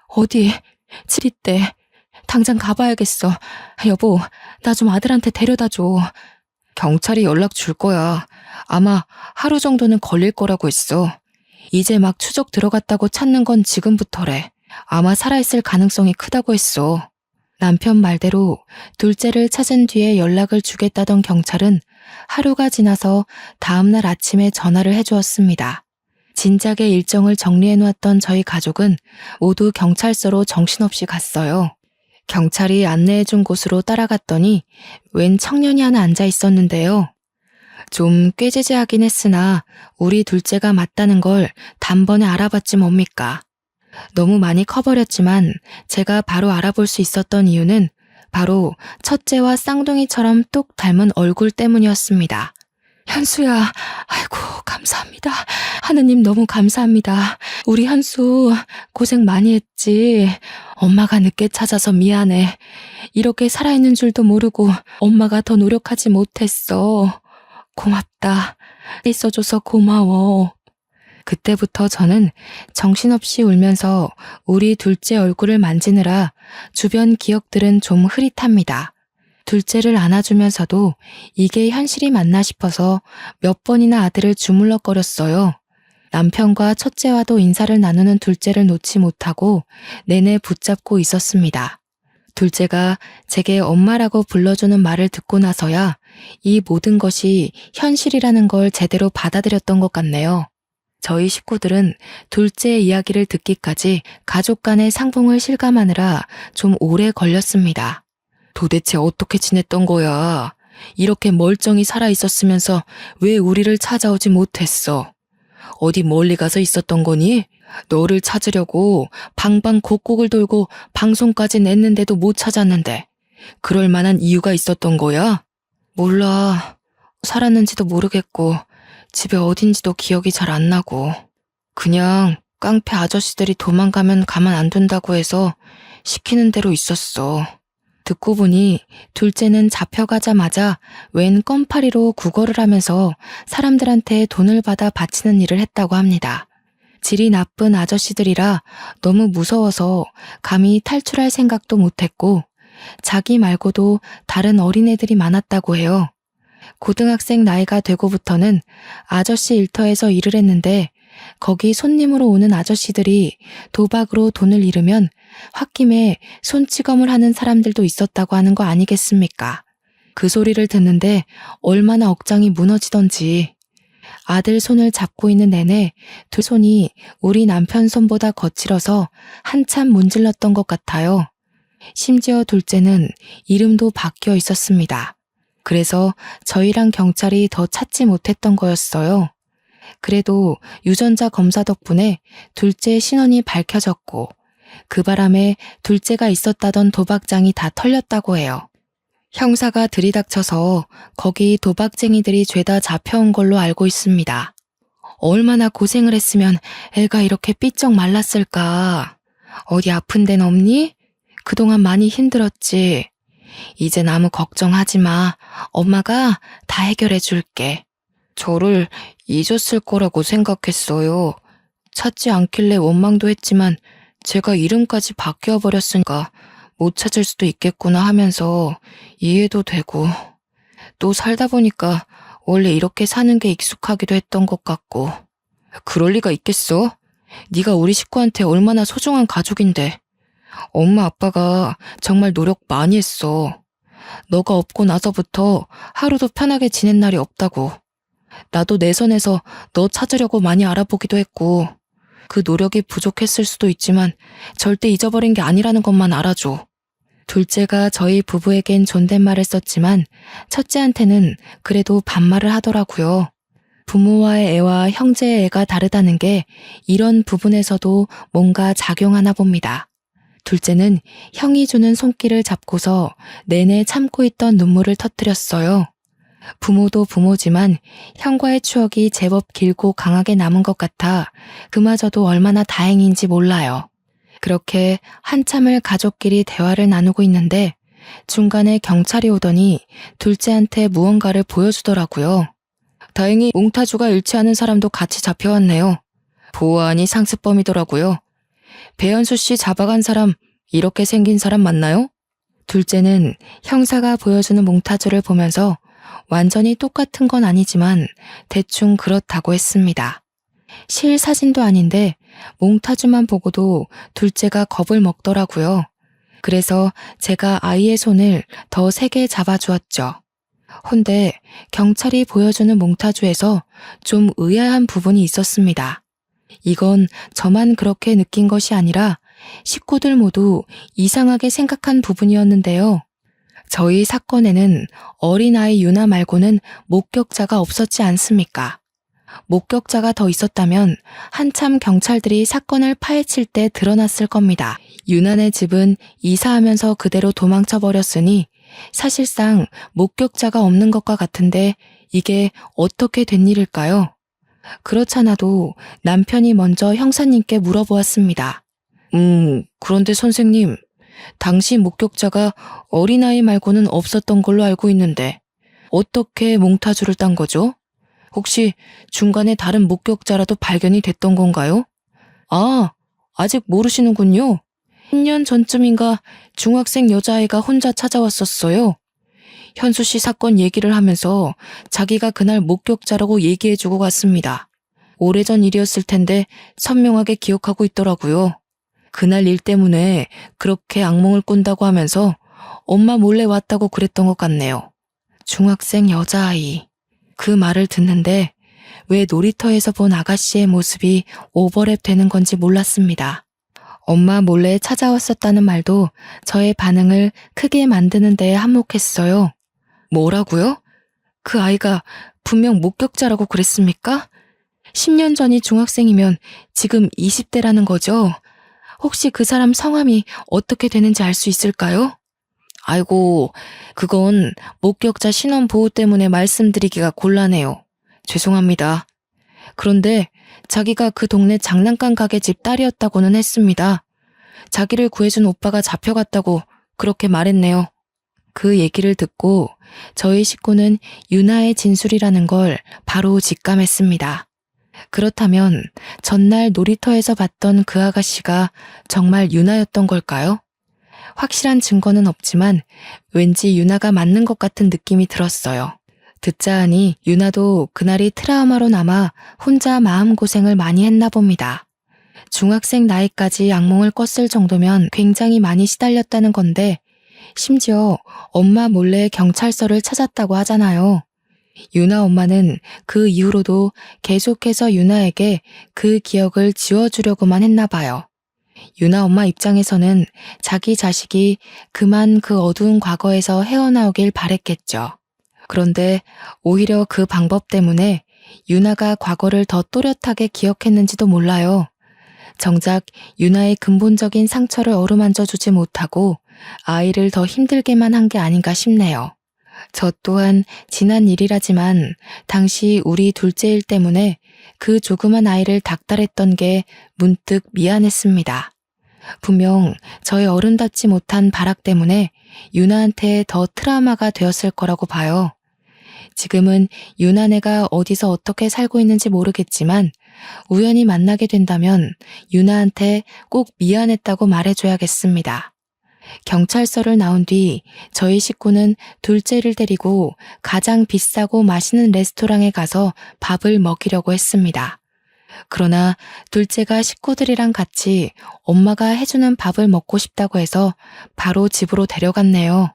어디? 치리대. 당장 가봐야겠어. 여보, 나 좀 아들한테 데려다줘. 경찰이 연락 줄 거야. 아마 하루 정도는 걸릴 거라고 했어. 이제 막 추적 들어갔다고 찾는 건 지금부터래. 아마 살아있을 가능성이 크다고 했어. 남편 말대로 둘째를 찾은 뒤에 연락을 주겠다던 경찰은 하루가 지나서 다음날 아침에 전화를 해주었습니다. 진작에 일정을 정리해놓았던 저희 가족은 모두 경찰서로 정신없이 갔어요. 경찰이 안내해준 곳으로 따라갔더니 웬 청년이 하나 앉아 있었는데요. 좀 꾀지지하긴 했으나 우리 둘째가 맞다는 걸 단번에 알아봤지 뭡니까. 너무 많이 커버렸지만 제가 바로 알아볼 수 있었던 이유는 바로 첫째와 쌍둥이처럼 똑 닮은 얼굴 때문이었습니다. 현수야, 아이고 감사합니다. 하느님 너무 감사합니다. 우리 현수 고생 많이 했지. 엄마가 늦게 찾아서 미안해. 이렇게 살아있는 줄도 모르고 엄마가 더 노력하지 못했어. 고맙다. 있어줘서 고마워. 그때부터 저는 정신없이 울면서 우리 둘째 얼굴을 만지느라 주변 기억들은 좀 흐릿합니다. 둘째를 안아주면서도 이게 현실이 맞나 싶어서 몇 번이나 아들을 주물럭거렸어요. 남편과 첫째와도 인사를 나누는 둘째를 놓지 못하고 내내 붙잡고 있었습니다. 둘째가 제게 엄마라고 불러주는 말을 듣고 나서야 이 모든 것이 현실이라는 걸 제대로 받아들였던 것 같네요. 저희 식구들은 둘째의 이야기를 듣기까지 가족 간의 상봉을 실감하느라 좀 오래 걸렸습니다. 도대체 어떻게 지냈던 거야? 이렇게 멀쩡히 살아있었으면서 왜 우리를 찾아오지 못했어? 어디 멀리 가서 있었던 거니? 너를 찾으려고 방방곡곡을 돌고 방송까지 냈는데도 못 찾았는데 그럴 만한 이유가 있었던 거야? 몰라. 살았는지도 모르겠고 집에 어딘지도 기억이 잘 안 나고 그냥 깡패 아저씨들이 도망가면 가만 안 둔다고 해서 시키는 대로 있었어. 듣고 보니 둘째는 잡혀가자마자 웬 껌파리로 구걸을 하면서 사람들한테 돈을 받아 바치는 일을 했다고 합니다. 질이 나쁜 아저씨들이라 너무 무서워서 감히 탈출할 생각도 못했고 자기 말고도 다른 어린애들이 많았다고 해요. 고등학생 나이가 되고부터는 아저씨 일터에서 일을 했는데 거기 손님으로 오는 아저씨들이 도박으로 돈을 잃으면 홧김에 손찌검을 하는 사람들도 있었다고 하는 거 아니겠습니까? 그 소리를 듣는데 얼마나 억장이 무너지던지. 아들 손을 잡고 있는 내내 두 손이 우리 남편 손보다 거칠어서 한참 문질렀던 것 같아요. 심지어 둘째는 이름도 바뀌어 있었습니다. 그래서 저희랑 경찰이 더 찾지 못했던 거였어요. 그래도 유전자 검사 덕분에 둘째의 신원이 밝혀졌고 그 바람에 둘째가 있었다던 도박장이 다 털렸다고 해요. 형사가 들이닥쳐서 거기 도박쟁이들이 죄다 잡혀온 걸로 알고 있습니다. 얼마나 고생을 했으면 애가 이렇게 삐쩍 말랐을까. 어디 아픈 데는 없니? 그동안 많이 힘들었지. 이젠 아무 걱정하지 마. 엄마가 다 해결해 줄게. 저를 잊었을 거라고 생각했어요. 찾지 않길래 원망도 했지만 제가 이름까지 바뀌어 버렸으니까 못 찾을 수도 있겠구나 하면서 이해도 되고 또 살다 보니까 원래 이렇게 사는 게 익숙하기도 했던 것 같고. 그럴 리가 있겠어? 네가 우리 식구한테 얼마나 소중한 가족인데. 엄마 아빠가 정말 노력 많이 했어. 너가 없고 나서부터 하루도 편하게 지낸 날이 없다고. 나도 내 선에서 너 찾으려고 많이 알아보기도 했고 그 노력이 부족했을 수도 있지만 절대 잊어버린 게 아니라는 것만 알아줘. 둘째가 저희 부부에겐 존댓말을 썼지만 첫째한테는 그래도 반말을 하더라고요. 부모와의 애와 형제의 애가 다르다는 게 이런 부분에서도 뭔가 작용하나 봅니다. 둘째는 형이 주는 손길을 잡고서 내내 참고 있던 눈물을 터뜨렸어요. 부모도 부모지만 형과의 추억이 제법 길고 강하게 남은 것 같아 그마저도 얼마나 다행인지 몰라요. 그렇게 한참을 가족끼리 대화를 나누고 있는데 중간에 경찰이 오더니 둘째한테 무언가를 보여주더라고요. 다행히 몽타주가 일치하는 사람도 같이 잡혀왔네요. 보아하니 상습범이더라고요. 배현수 씨 잡아간 사람 이렇게 생긴 사람 맞나요? 둘째는 형사가 보여주는 몽타주를 보면서 완전히 똑같은 건 아니지만 대충 그렇다고 했습니다. 실 사진도 아닌데 몽타주만 보고도 둘째가 겁을 먹더라고요. 그래서 제가 아이의 손을 더 세게 잡아주었죠. 헌데 경찰이 보여주는 몽타주에서 좀 의아한 부분이 있었습니다. 이건 저만 그렇게 느낀 것이 아니라 식구들 모두 이상하게 생각한 부분이었는데요. 저희 사건에는 어린아이 유나 말고는 목격자가 없었지 않습니까? 목격자가 더 있었다면 한참 경찰들이 사건을 파헤칠 때 드러났을 겁니다. 유나네 집은 이사하면서 그대로 도망쳐 버렸으니 사실상 목격자가 없는 것과 같은데 이게 어떻게 된 일일까요? 그렇잖아도 남편이 먼저 형사님께 물어보았습니다. 그런데 선생님, 당시 목격자가 어린아이 말고는 없었던 걸로 알고 있는데 어떻게 몽타주를 딴 거죠? 혹시 중간에 다른 목격자라도 발견이 됐던 건가요? 아, 아직 모르시는군요. 10년 전쯤인가 중학생 여자아이가 혼자 찾아왔었어요. 현수 씨 사건 얘기를 하면서 자기가 그날 목격자라고 얘기해주고 갔습니다. 오래전 일이었을 텐데 선명하게 기억하고 있더라고요. 그날 일 때문에 그렇게 악몽을 꾼다고 하면서 엄마 몰래 왔다고 그랬던 것 같네요. 중학생 여자아이. 그 말을 듣는데 왜 놀이터에서 본 아가씨의 모습이 오버랩 되는 건지 몰랐습니다. 엄마 몰래 찾아왔었다는 말도 저의 반응을 크게 만드는 데에 한몫했어요. 뭐라고요? 그 아이가 분명 목격자라고 그랬습니까? 10년 전이 중학생이면 지금 20대라는 거죠? 혹시 그 사람 성함이 어떻게 되는지 알 수 있을까요? 아이고, 그건 목격자 신원 보호 때문에 말씀드리기가 곤란해요. 죄송합니다. 그런데 자기가 그 동네 장난감 가게 집 딸이었다고는 했습니다. 자기를 구해준 오빠가 잡혀갔다고 그렇게 말했네요. 그 얘기를 듣고 저희 식구는 유나의 진술이라는 걸 바로 직감했습니다. 그렇다면 전날 놀이터에서 봤던 그 아가씨가 정말 유나였던 걸까요? 확실한 증거는 없지만 왠지 유나가 맞는 것 같은 느낌이 들었어요. 듣자 하니 유나도 그날이 트라우마로 남아 혼자 마음고생을 많이 했나 봅니다. 중학생 나이까지 악몽을 꿨을 정도면 굉장히 많이 시달렸다는 건데 심지어 엄마 몰래 경찰서를 찾았다고 하잖아요. 유나 엄마는 그 이후로도 계속해서 유나에게 그 기억을 지워주려고만 했나 봐요. 유나 엄마 입장에서는 자기 자식이 그만 그 어두운 과거에서 헤어나오길 바랬겠죠. 그런데 오히려 그 방법 때문에 유나가 과거를 더 또렷하게 기억했는지도 몰라요. 정작 유나의 근본적인 상처를 어루만져 주지 못하고 아이를 더 힘들게만 한 게 아닌가 싶네요. 저 또한 지난 일이라지만 당시 우리 둘째 일 때문에 그 조그만 아이를 닥달했던 게 문득 미안했습니다. 분명 저의 어른답지 못한 발악 때문에 유나한테 더 트라우마가 되었을 거라고 봐요. 지금은 유나네가 어디서 어떻게 살고 있는지 모르겠지만 우연히 만나게 된다면 유나한테 꼭 미안했다고 말해줘야겠습니다. 경찰서를 나온 뒤 저희 식구는 둘째를 데리고 가장 비싸고 맛있는 레스토랑에 가서 밥을 먹이려고 했습니다. 그러나 둘째가 식구들이랑 같이 엄마가 해주는 밥을 먹고 싶다고 해서 바로 집으로 데려갔네요.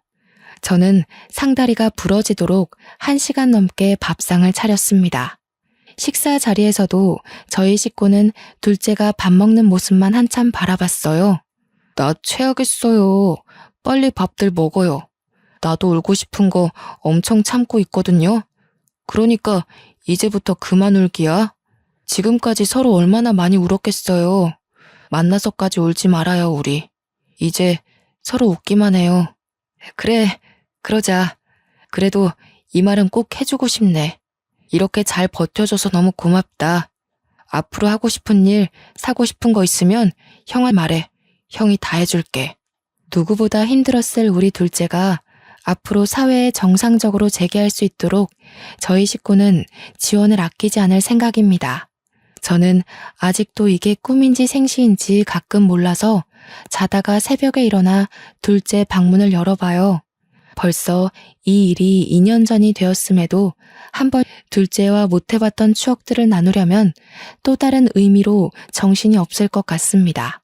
저는 상다리가 부러지도록 1시간 넘게 밥상을 차렸습니다. 식사 자리에서도 저희 식구는 둘째가 밥 먹는 모습만 한참 바라봤어요. 나 체하겠어요. 빨리 밥들 먹어요. 나도 울고 싶은 거 엄청 참고 있거든요. 그러니까 이제부터 그만 울기야. 지금까지 서로 얼마나 많이 울었겠어요. 만나서까지 울지 말아요, 우리. 이제 서로 웃기만 해요. 그래, 그러자. 그래도 이 말은 꼭 해주고 싶네. 이렇게 잘 버텨줘서 너무 고맙다. 앞으로 하고 싶은 일, 사고 싶은 거 있으면 형한테 말해. 형이 다 해줄게. 누구보다 힘들었을 우리 둘째가 앞으로 사회에 정상적으로 재기할 수 있도록 저희 식구는 지원을 아끼지 않을 생각입니다. 저는 아직도 이게 꿈인지 생시인지 가끔 몰라서 자다가 새벽에 일어나 둘째 방문을 열어봐요. 벌써 이 일이 2년 전이 되었음에도 한번 둘째와 못해봤던 추억들을 나누려면 또 다른 의미로 정신이 없을 것 같습니다.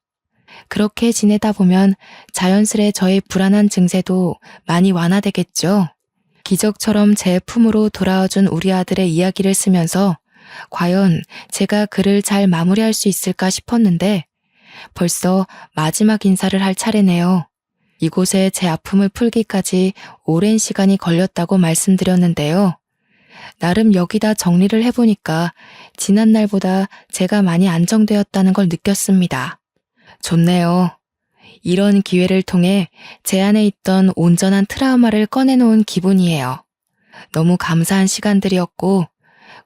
그렇게 지내다 보면 자연스레 저의 불안한 증세도 많이 완화되겠죠. 기적처럼 제 품으로 돌아와준 우리 아들의 이야기를 쓰면서 과연 제가 글을 잘 마무리할 수 있을까 싶었는데 벌써 마지막 인사를 할 차례네요. 이곳에 제 아픔을 풀기까지 오랜 시간이 걸렸다고 말씀드렸는데요. 나름 여기다 정리를 해보니까 지난 날보다 제가 많이 안정되었다는 걸 느꼈습니다. 좋네요. 이런 기회를 통해 제 안에 있던 온전한 트라우마를 꺼내놓은 기분이에요. 너무 감사한 시간들이었고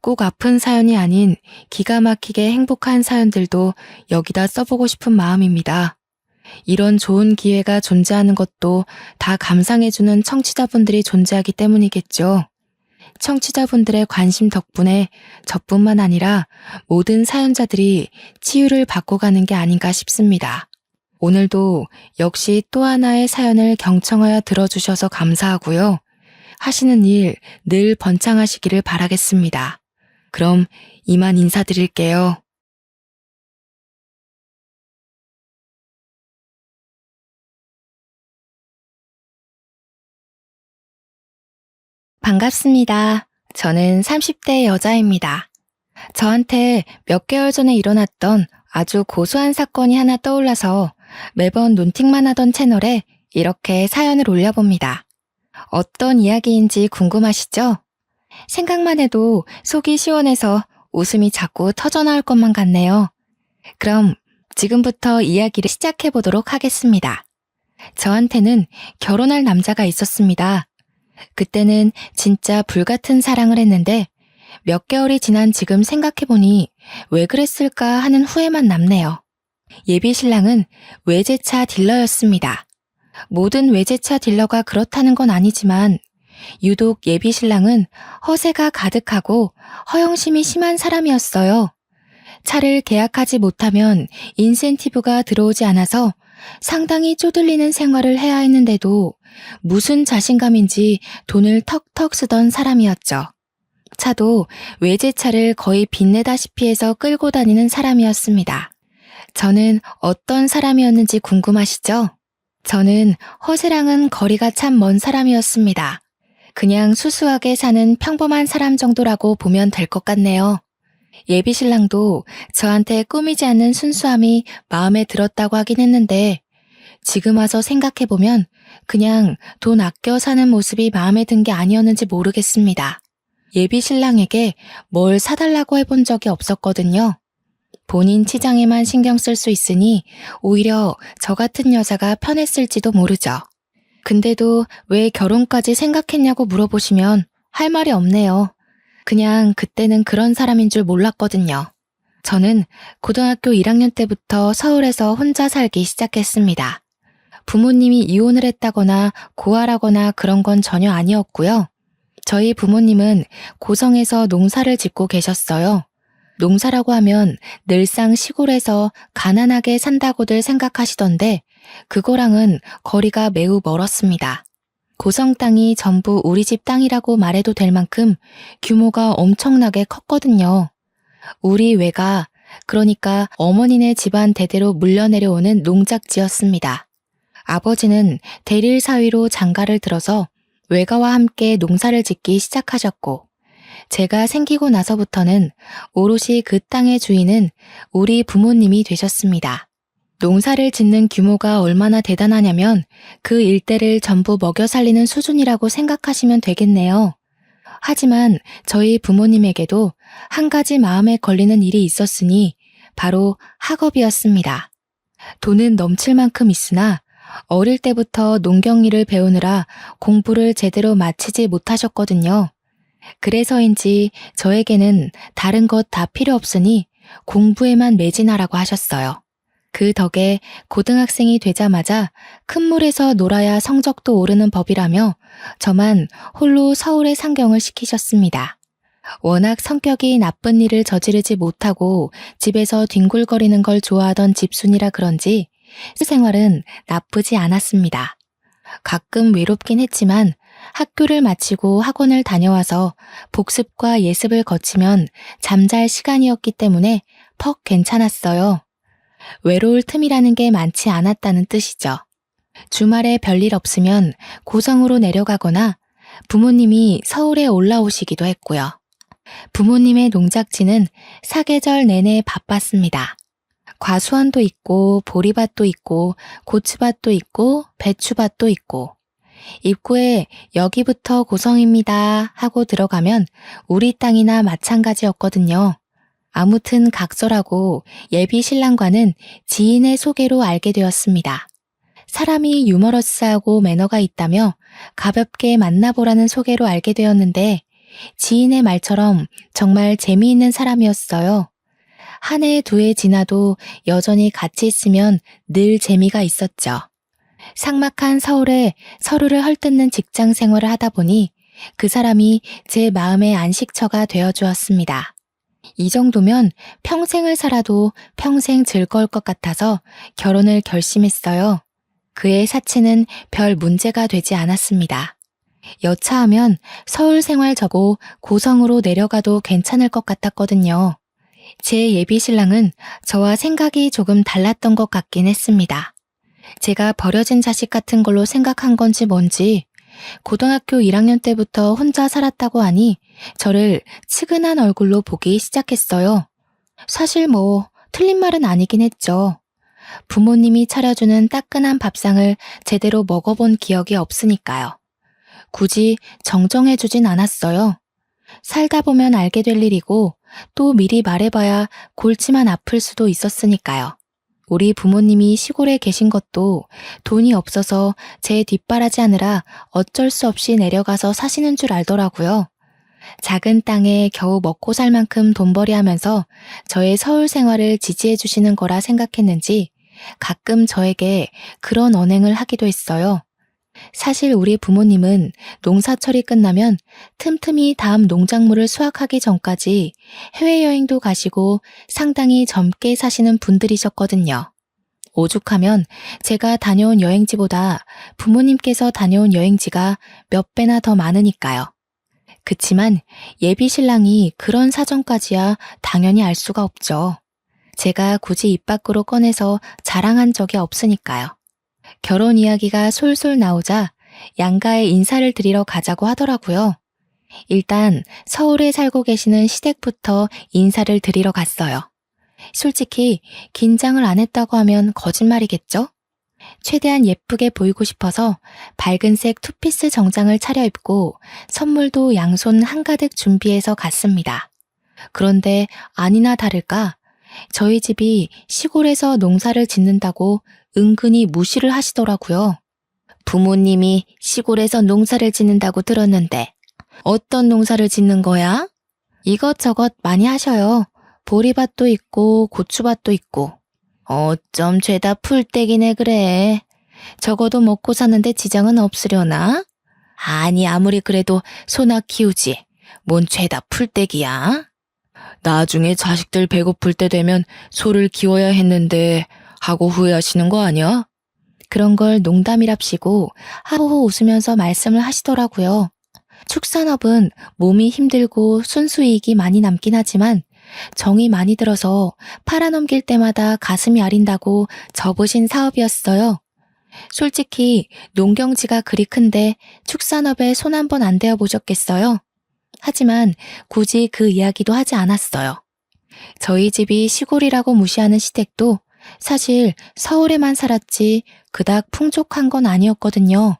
꼭 아픈 사연이 아닌 기가 막히게 행복한 사연들도 여기다 써보고 싶은 마음입니다. 이런 좋은 기회가 존재하는 것도 다 감상해주는 청취자분들이 존재하기 때문이겠죠. 청취자분들의 관심 덕분에 저뿐만 아니라 모든 사연자들이 치유를 받고 가는 게 아닌가 싶습니다. 오늘도 역시 또 하나의 사연을 경청하여 들어주셔서 감사하고요. 하시는 일 늘 번창하시기를 바라겠습니다. 그럼 이만 인사드릴게요. 반갑습니다. 저는 30대 여자입니다. 저한테 몇 개월 전에 일어났던 아주 고소한 사건이 하나 떠올라서 매번 논팅만 하던 채널에 이렇게 사연을 올려봅니다. 어떤 이야기인지 궁금하시죠? 생각만 해도 속이 시원해서 웃음이 자꾸 터져나올 것만 같네요. 그럼 지금부터 이야기를 시작해 보도록 하겠습니다. 저한테는 결혼할 남자가 있었습니다. 그때는 진짜 불같은 사랑을 했는데 몇 개월이 지난 지금 생각해보니 왜 그랬을까 하는 후회만 남네요. 예비 신랑은 외제차 딜러였습니다. 모든 외제차 딜러가 그렇다는 건 아니지만 유독 예비 신랑은 허세가 가득하고 허영심이 심한 사람이었어요. 차를 계약하지 못하면 인센티브가 들어오지 않아서 상당히 쪼들리는 생활을 해야 했는데도 무슨 자신감인지 돈을 턱턱 쓰던 사람이었죠. 차도 외제차를 거의 빚내다시피 해서 끌고 다니는 사람이었습니다. 저는 어떤 사람이었는지 궁금하시죠? 저는 허세랑은 거리가 참 먼 사람이었습니다. 그냥 수수하게 사는 평범한 사람 정도라고 보면 될 것 같네요. 예비 신랑도 저한테 꾸미지 않는 순수함이 마음에 들었다고 하긴 했는데 지금 와서 생각해보면 그냥 돈 아껴 사는 모습이 마음에 든 게 아니었는지 모르겠습니다. 예비 신랑에게 뭘 사달라고 해본 적이 없었거든요. 본인 치장에만 신경 쓸 수 있으니 오히려 저 같은 여자가 편했을지도 모르죠. 근데도 왜 결혼까지 생각했냐고 물어보시면 할 말이 없네요. 그냥 그때는 그런 사람인 줄 몰랐거든요. 저는 고등학교 1학년 때부터 서울에서 혼자 살기 시작했습니다. 부모님이 이혼을 했다거나 고아라거나 그런 건 전혀 아니었고요. 저희 부모님은 고성에서 농사를 짓고 계셨어요. 농사라고 하면 늘상 시골에서 가난하게 산다고들 생각하시던데 그거랑은 거리가 매우 멀었습니다. 고성 땅이 전부 우리 집 땅이라고 말해도 될 만큼 규모가 엄청나게 컸거든요. 우리 외가, 그러니까 어머니네 집안 대대로 물려내려오는 농작지였습니다. 아버지는 대릴 사위로 장가를 들어서 외가와 함께 농사를 짓기 시작하셨고 제가 생기고 나서부터는 오롯이 그 땅의 주인은 우리 부모님이 되셨습니다. 농사를 짓는 규모가 얼마나 대단하냐면 그 일대를 전부 먹여 살리는 수준이라고 생각하시면 되겠네요. 하지만 저희 부모님에게도 한 가지 마음에 걸리는 일이 있었으니 바로 학업이었습니다. 돈은 넘칠 만큼 있으나 어릴 때부터 농경일을 배우느라 공부를 제대로 마치지 못하셨거든요. 그래서인지 저에게는 다른 것 다 필요 없으니 공부에만 매진하라고 하셨어요. 그 덕에 고등학생이 되자마자 큰 물에서 놀아야 성적도 오르는 법이라며 저만 홀로 서울에 상경을 시키셨습니다. 워낙 성격이 나쁜 일을 저지르지 못하고 집에서 뒹굴거리는 걸 좋아하던 집순이라 그런지 생활은 나쁘지 않았습니다. 가끔 외롭긴 했지만 학교를 마치고 학원을 다녀와서 복습과 예습을 거치면 잠잘 시간이었기 때문에 퍽 괜찮았어요. 외로울 틈이라는 게 많지 않았다는 뜻이죠. 주말에 별일 없으면 고성으로 내려가거나 부모님이 서울에 올라오시기도 했고요. 부모님의 농작지는 사계절 내내 바빴습니다. 과수원도 있고 보리밭도 있고 고추밭도 있고 배추밭도 있고 입구에 여기부터 고성입니다 하고 들어가면 우리 땅이나 마찬가지였거든요. 아무튼 각설하고 예비 신랑과는 지인의 소개로 알게 되었습니다. 사람이 유머러스하고 매너가 있다며 가볍게 만나보라는 소개로 알게 되었는데 지인의 말처럼 정말 재미있는 사람이었어요. 한 해, 두 해 지나도 여전히 같이 있으면 늘 재미가 있었죠. 삭막한 서울에 서로를 헐뜯는 직장 생활을 하다 보니 그 사람이 제 마음의 안식처가 되어주었습니다. 이 정도면 평생을 살아도 평생 즐거울 것 같아서 결혼을 결심했어요. 그의 사치는 별 문제가 되지 않았습니다. 여차하면 서울 생활 저고 고성으로 내려가도 괜찮을 것 같았거든요. 제 예비 신랑은 저와 생각이 조금 달랐던 것 같긴 했습니다. 제가 버려진 자식 같은 걸로 생각한 건지 뭔지 고등학교 1학년 때부터 혼자 살았다고 하니 저를 측은한 얼굴로 보기 시작했어요. 사실 틀린 말은 아니긴 했죠. 부모님이 차려주는 따끈한 밥상을 제대로 먹어본 기억이 없으니까요. 굳이 정정해주진 않았어요. 살다 보면 알게 될 일이고 또 미리 말해봐야 골치만 아플 수도 있었으니까요. 우리 부모님이 시골에 계신 것도 돈이 없어서 제 뒷바라지 하느라 어쩔 수 없이 내려가서 사시는 줄 알더라고요. 작은 땅에 겨우 먹고 살 만큼 돈벌이 하면서 저의 서울 생활을 지지해 주시는 거라 생각했는지 가끔 저에게 그런 언행을 하기도 했어요. 사실 우리 부모님은 농사철이 끝나면 틈틈이 다음 농작물을 수확하기 전까지 해외여행도 가시고 상당히 젊게 사시는 분들이셨거든요. 오죽하면 제가 다녀온 여행지보다 부모님께서 다녀온 여행지가 몇 배나 더 많으니까요. 그치만 예비 신랑이 그런 사정까지야 당연히 알 수가 없죠. 제가 굳이 입 밖으로 꺼내서 자랑한 적이 없으니까요. 결혼 이야기가 솔솔 나오자 양가에 인사를 드리러 가자고 하더라고요. 일단 서울에 살고 계시는 시댁부터 인사를 드리러 갔어요. 솔직히 긴장을 안 했다고 하면 거짓말이겠죠? 최대한 예쁘게 보이고 싶어서 밝은색 투피스 정장을 차려입고 선물도 양손 한가득 준비해서 갔습니다. 그런데 아니나 다를까 저희 집이 시골에서 농사를 짓는다고 은근히 무시를 하시더라고요. 부모님이 시골에서 농사를 짓는다고 들었는데 어떤 농사를 짓는 거야? 이것저것 많이 하셔요. 보리밭도 있고 고추밭도 있고. 어쩜 죄다 풀떼기네 그래. 적어도 먹고 사는데 지장은 없으려나? 아니 아무리 그래도 소나 키우지. 뭔 죄다 풀떼기야? 나중에 자식들 배고플 때 되면 소를 키워야 했는데 하고 후회하시는 거 아니야? 그런 걸 농담이랍시고 하호호 웃으면서 말씀을 하시더라고요. 축산업은 몸이 힘들고 순수이익이 많이 남긴 하지만 정이 많이 들어서 팔아넘길 때마다 가슴이 아린다고 접으신 사업이었어요. 솔직히 농경지가 그리 큰데 축산업에 손 한 번 안 대어 보셨겠어요? 하지만 굳이 그 이야기도 하지 않았어요. 저희 집이 시골이라고 무시하는 시댁도 사실 서울에만 살았지 그닥 풍족한 건 아니었거든요.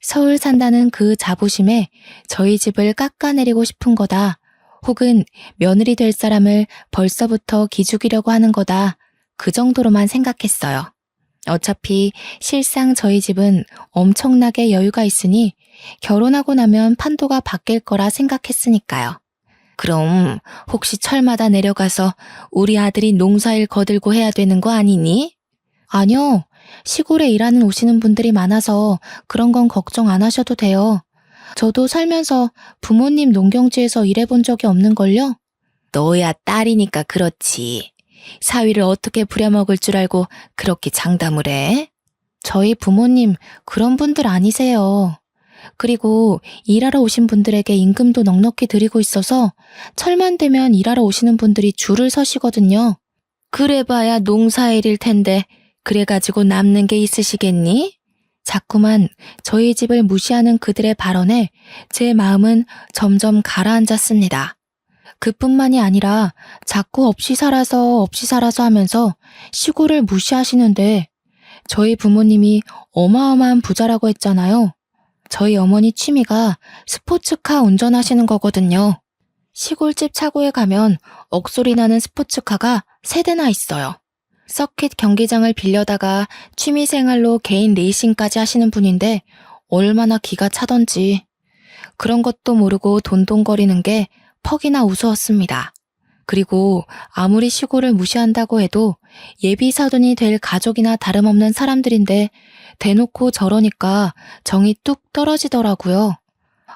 서울 산다는 그 자부심에 저희 집을 깎아내리고 싶은 거다. 혹은 며느리 될 사람을 벌써부터 기죽이려고 하는 거다. 그 정도로만 생각했어요. 어차피 실상 저희 집은 엄청나게 여유가 있으니 결혼하고 나면 판도가 바뀔 거라 생각했으니까요. 그럼 혹시 철마다 내려가서 우리 아들이 농사일 거들고 해야 되는 거 아니니? 아니요. 시골에 일하는 오시는 분들이 많아서 그런 건 걱정 안 하셔도 돼요. 저도 살면서 부모님 농경지에서 일해본 적이 없는걸요? 너야 딸이니까 그렇지. 사위를 어떻게 부려먹을 줄 알고 그렇게 장담을 해? 저희 부모님 그런 분들 아니세요. 그리고 일하러 오신 분들에게 임금도 넉넉히 드리고 있어서 철만 되면 일하러 오시는 분들이 줄을 서시거든요. 그래봐야 농사일일 텐데 그래가지고 남는 게 있으시겠니? 자꾸만 저희 집을 무시하는 그들의 발언에 제 마음은 점점 가라앉았습니다. 그뿐만이 아니라 자꾸 없이 살아서 하면서 시골을 무시하시는데 저희 부모님이 어마어마한 부자라고 했잖아요. 저희 어머니 취미가 스포츠카 운전하시는 거거든요. 시골집 차고에 가면 억소리 나는 스포츠카가 3대나 있어요. 서킷 경기장을 빌려다가 취미생활로 개인 레이싱까지 하시는 분인데 얼마나 기가 차던지. 그런 것도 모르고 돈돈거리는 게 퍽이나 우스웠습니다. 그리고 아무리 시골을 무시한다고 해도 예비 사돈이 될 가족이나 다름없는 사람들인데 대놓고 저러니까 정이 뚝 떨어지더라고요.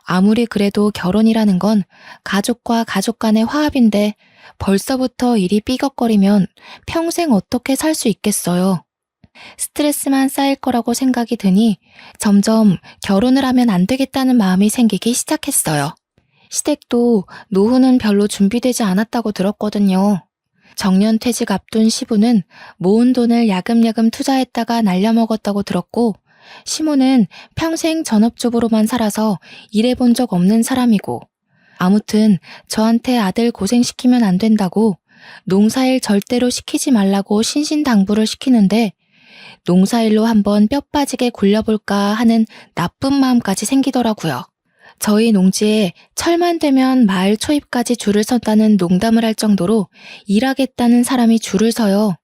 아무리 그래도 결혼이라는 건 가족과 가족 간의 화합인데 벌써부터 일이 삐걱거리면 평생 어떻게 살 수 있겠어요. 스트레스만 쌓일 거라고 생각이 드니 점점 결혼을 하면 안 되겠다는 마음이 생기기 시작했어요. 시댁도 노후는 별로 준비되지 않았다고 들었거든요. 정년퇴직 앞둔 시부는 모은 돈을 야금야금 투자했다가 날려먹었다고 들었고 시모는 평생 전업주부로만 살아서 일해본 적 없는 사람이고 아무튼 저한테 아들 고생시키면 안 된다고 농사일 절대로 시키지 말라고 신신당부를 시키는데 농사일로 한번 뼈 빠지게 굴려볼까 하는 나쁜 마음까지 생기더라고요. 저희 농지에 철만 되면 마을 초입까지 줄을 선다는 농담을 할 정도로 일하겠다는 사람이 줄을 서요.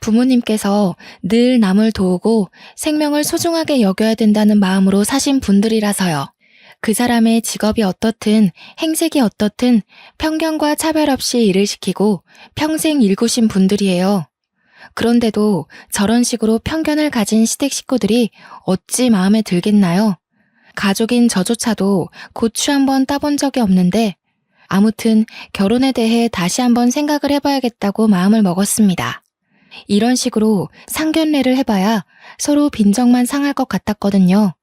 부모님께서 늘 남을 도우고 생명을 소중하게 여겨야 된다는 마음으로 사신 분들이라서요. 그 사람의 직업이 어떻든 행색이 어떻든 편견과 차별 없이 일을 시키고 평생 일구신 분들이에요. 그런데도 저런 식으로 편견을 가진 시댁 식구들이 어찌 마음에 들겠나요? 가족인 저조차도 고추 한번 따본 적이 없는데 아무튼 결혼에 대해 다시 한번 생각을 해봐야겠다고 마음을 먹었습니다. 이런 식으로 상견례를 해봐야 서로 빈정만 상할 것 같았거든요.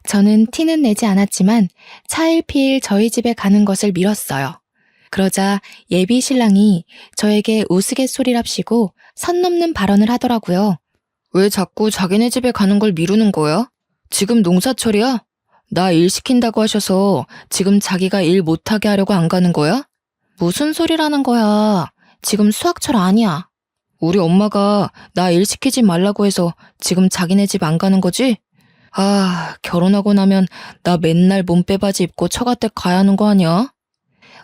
저는 티는 내지 않았지만 차일피일 저희 집에 가는 것을 미뤘어요. 그러자 예비 신랑이 저에게 우스갯소리랍시고 선 넘는 발언을 하더라고요. 왜 자꾸 자기네 집에 가는 걸 미루는 거야? 지금 농사철이야? 나 일 시킨다고 하셔서 지금 자기가 일 못하게 하려고 안 가는 거야? 무슨 소리라는 거야. 지금 수학철 아니야. 우리 엄마가 나 일 시키지 말라고 해서 지금 자기네 집 안 가는 거지? 아, 결혼하고 나면 나 맨날 몸빼바지 입고 처가댁 가야 하는 거 아니야?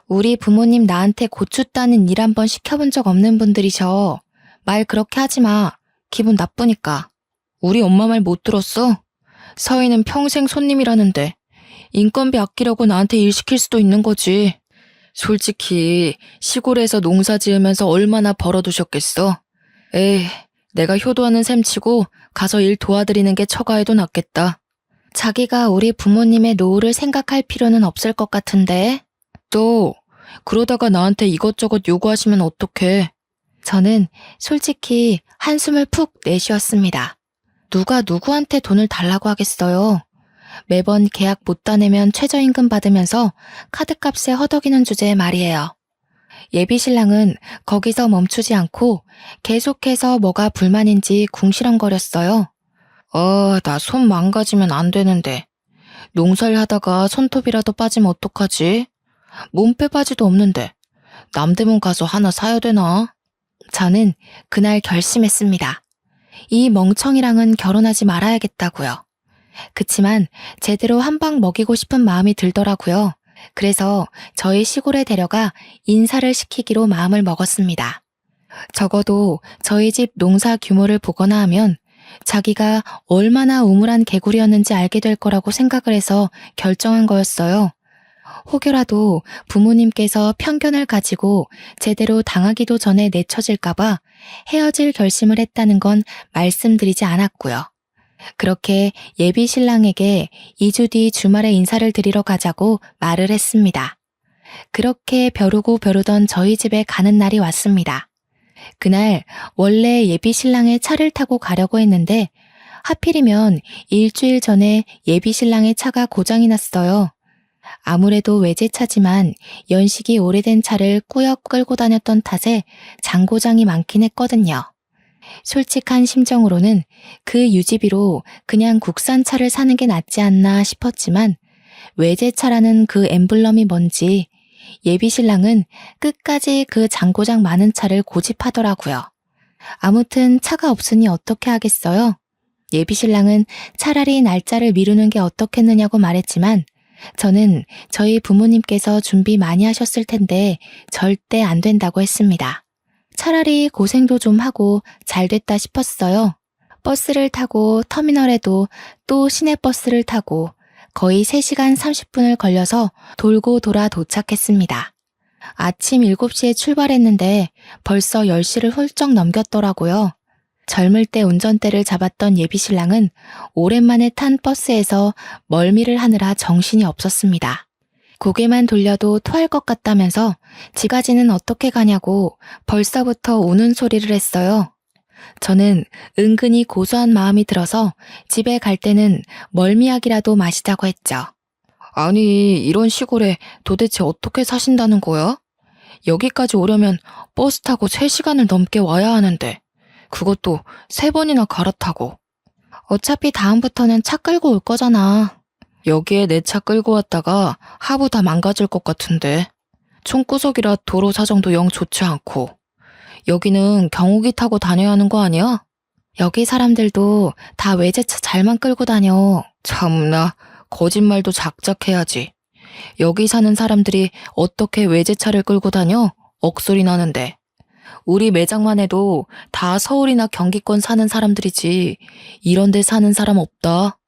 우리 부모님 나한테 고추 따는 일 한번 시켜본 적 없는 분들이셔. 말 그렇게 하지 마. 기분 나쁘니까. 우리 엄마 말 못 들었어? 서희는 평생 손님이라는데 인건비 아끼려고 나한테 일 시킬 수도 있는 거지. 솔직히 시골에서 농사 지으면서 얼마나 벌어두셨겠어? 에이, 내가 효도하는 셈 치고 가서 일 도와드리는 게 처가에도 낫겠다. 자기가 우리 부모님의 노후를 생각할 필요는 없을 것 같은데. 또 그러다가 나한테 이것저것 요구하시면 어떡해. 저는 솔직히 한숨을 푹 내쉬었습니다. 누가 누구한테 돈을 달라고 하겠어요. 매번 계약 못 따내면 최저임금 받으면서 카드값에 허덕이는 주제에 말이에요. 예비 신랑은 거기서 멈추지 않고 계속해서 뭐가 불만인지 궁시렁거렸어요. 나 손 망가지면 안 되는데. 농사일 하다가 손톱이라도 빠지면 어떡하지? 몸빼바지도 없는데 남대문 가서 하나 사야 되나? 저는 그날 결심했습니다. 이 멍청이랑은 결혼하지 말아야겠다고요. 그치만 제대로 한 방 먹이고 싶은 마음이 들더라고요. 그래서 저희 시골에 데려가 인사를 시키기로 마음을 먹었습니다. 적어도 저희 집 농사 규모를 보거나 하면 자기가 얼마나 우물한 개구리였는지 알게 될 거라고 생각을 해서 결정한 거였어요. 혹여라도 부모님께서 편견을 가지고 제대로 당하기도 전에 내쳐질까봐 헤어질 결심을 했다는 건 말씀드리지 않았고요. 그렇게 예비 신랑에게 2주 뒤 주말에 인사를 드리러 가자고 말을 했습니다. 그렇게 벼르고 벼르던 저희 집에 가는 날이 왔습니다. 그날 원래 예비 신랑의 차를 타고 가려고 했는데 하필이면 일주일 전에 예비 신랑의 차가 고장이 났어요. 아무래도 외제차지만 연식이 오래된 차를 꾸역 끌고 다녔던 탓에 장고장이 많긴 했거든요. 솔직한 심정으로는 그 유지비로 그냥 국산차를 사는 게 낫지 않나 싶었지만 외제차라는 그 엠블럼이 뭔지 예비 신랑은 끝까지 그 장고장 많은 차를 고집하더라고요. 아무튼 차가 없으니 어떻게 하겠어요? 예비 신랑은 차라리 날짜를 미루는 게 어떻겠느냐고 말했지만 저는 저희 부모님께서 준비 많이 하셨을 텐데 절대 안 된다고 했습니다. 차라리 고생도 좀 하고 잘 됐다 싶었어요. 버스를 타고 터미널에도 또 시내버스를 타고 거의 3시간 30분을 걸려서 돌고 돌아 도착했습니다. 아침 7시에 출발했는데 벌써 10시를 훌쩍 넘겼더라고요. 젊을 때 운전대를 잡았던 예비 신랑은 오랜만에 탄 버스에서 멀미를 하느라 정신이 없었습니다. 고개만 돌려도 토할 것 같다면서 지가지는 어떻게 가냐고 벌써부터 우는 소리를 했어요. 저는 은근히 고소한 마음이 들어서 집에 갈 때는 멀미약이라도 마시자고 했죠. 아니, 이런 시골에 도대체 어떻게 사신다는 거야? 여기까지 오려면 버스 타고 3시간을 넘게 와야 하는데 그것도 3번이나 갈아타고. 어차피 다음부터는 차 끌고 올 거잖아. 여기에 내 차 끌고 왔다가 하부 다 망가질 것 같은데. 총구석이라 도로 사정도 영 좋지 않고. 여기는 경운기 타고 다녀야 하는 거 아니야? 여기 사람들도 다 외제차 잘만 끌고 다녀. 참나, 거짓말도 작작해야지. 여기 사는 사람들이 어떻게 외제차를 끌고 다녀? 억소리 나는데. 우리 매장만 해도 다 서울이나 경기권 사는 사람들이지 이런 데 사는 사람 없다.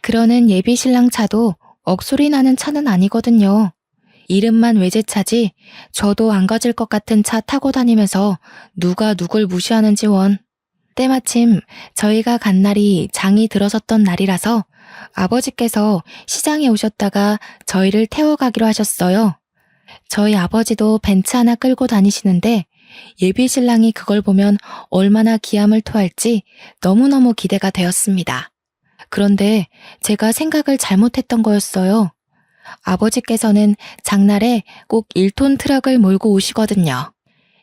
그러는 예비 신랑 차도 억소리 나는 차는 아니거든요. 이름만 외제차지 저도 안 가질 것 같은 차 타고 다니면서 누가 누굴 무시하는지 원. 때마침 저희가 간 날이 장이 들어섰던 날이라서 아버지께서 시장에 오셨다가 저희를 태워가기로 하셨어요. 저희 아버지도 벤츠 하나 끌고 다니시는데 예비 신랑이 그걸 보면 얼마나 기함을 토할지 너무너무 기대가 되었습니다. 그런데 제가 생각을 잘못했던 거였어요. 아버지께서는 장날에 꼭 1톤 트럭을 몰고 오시거든요.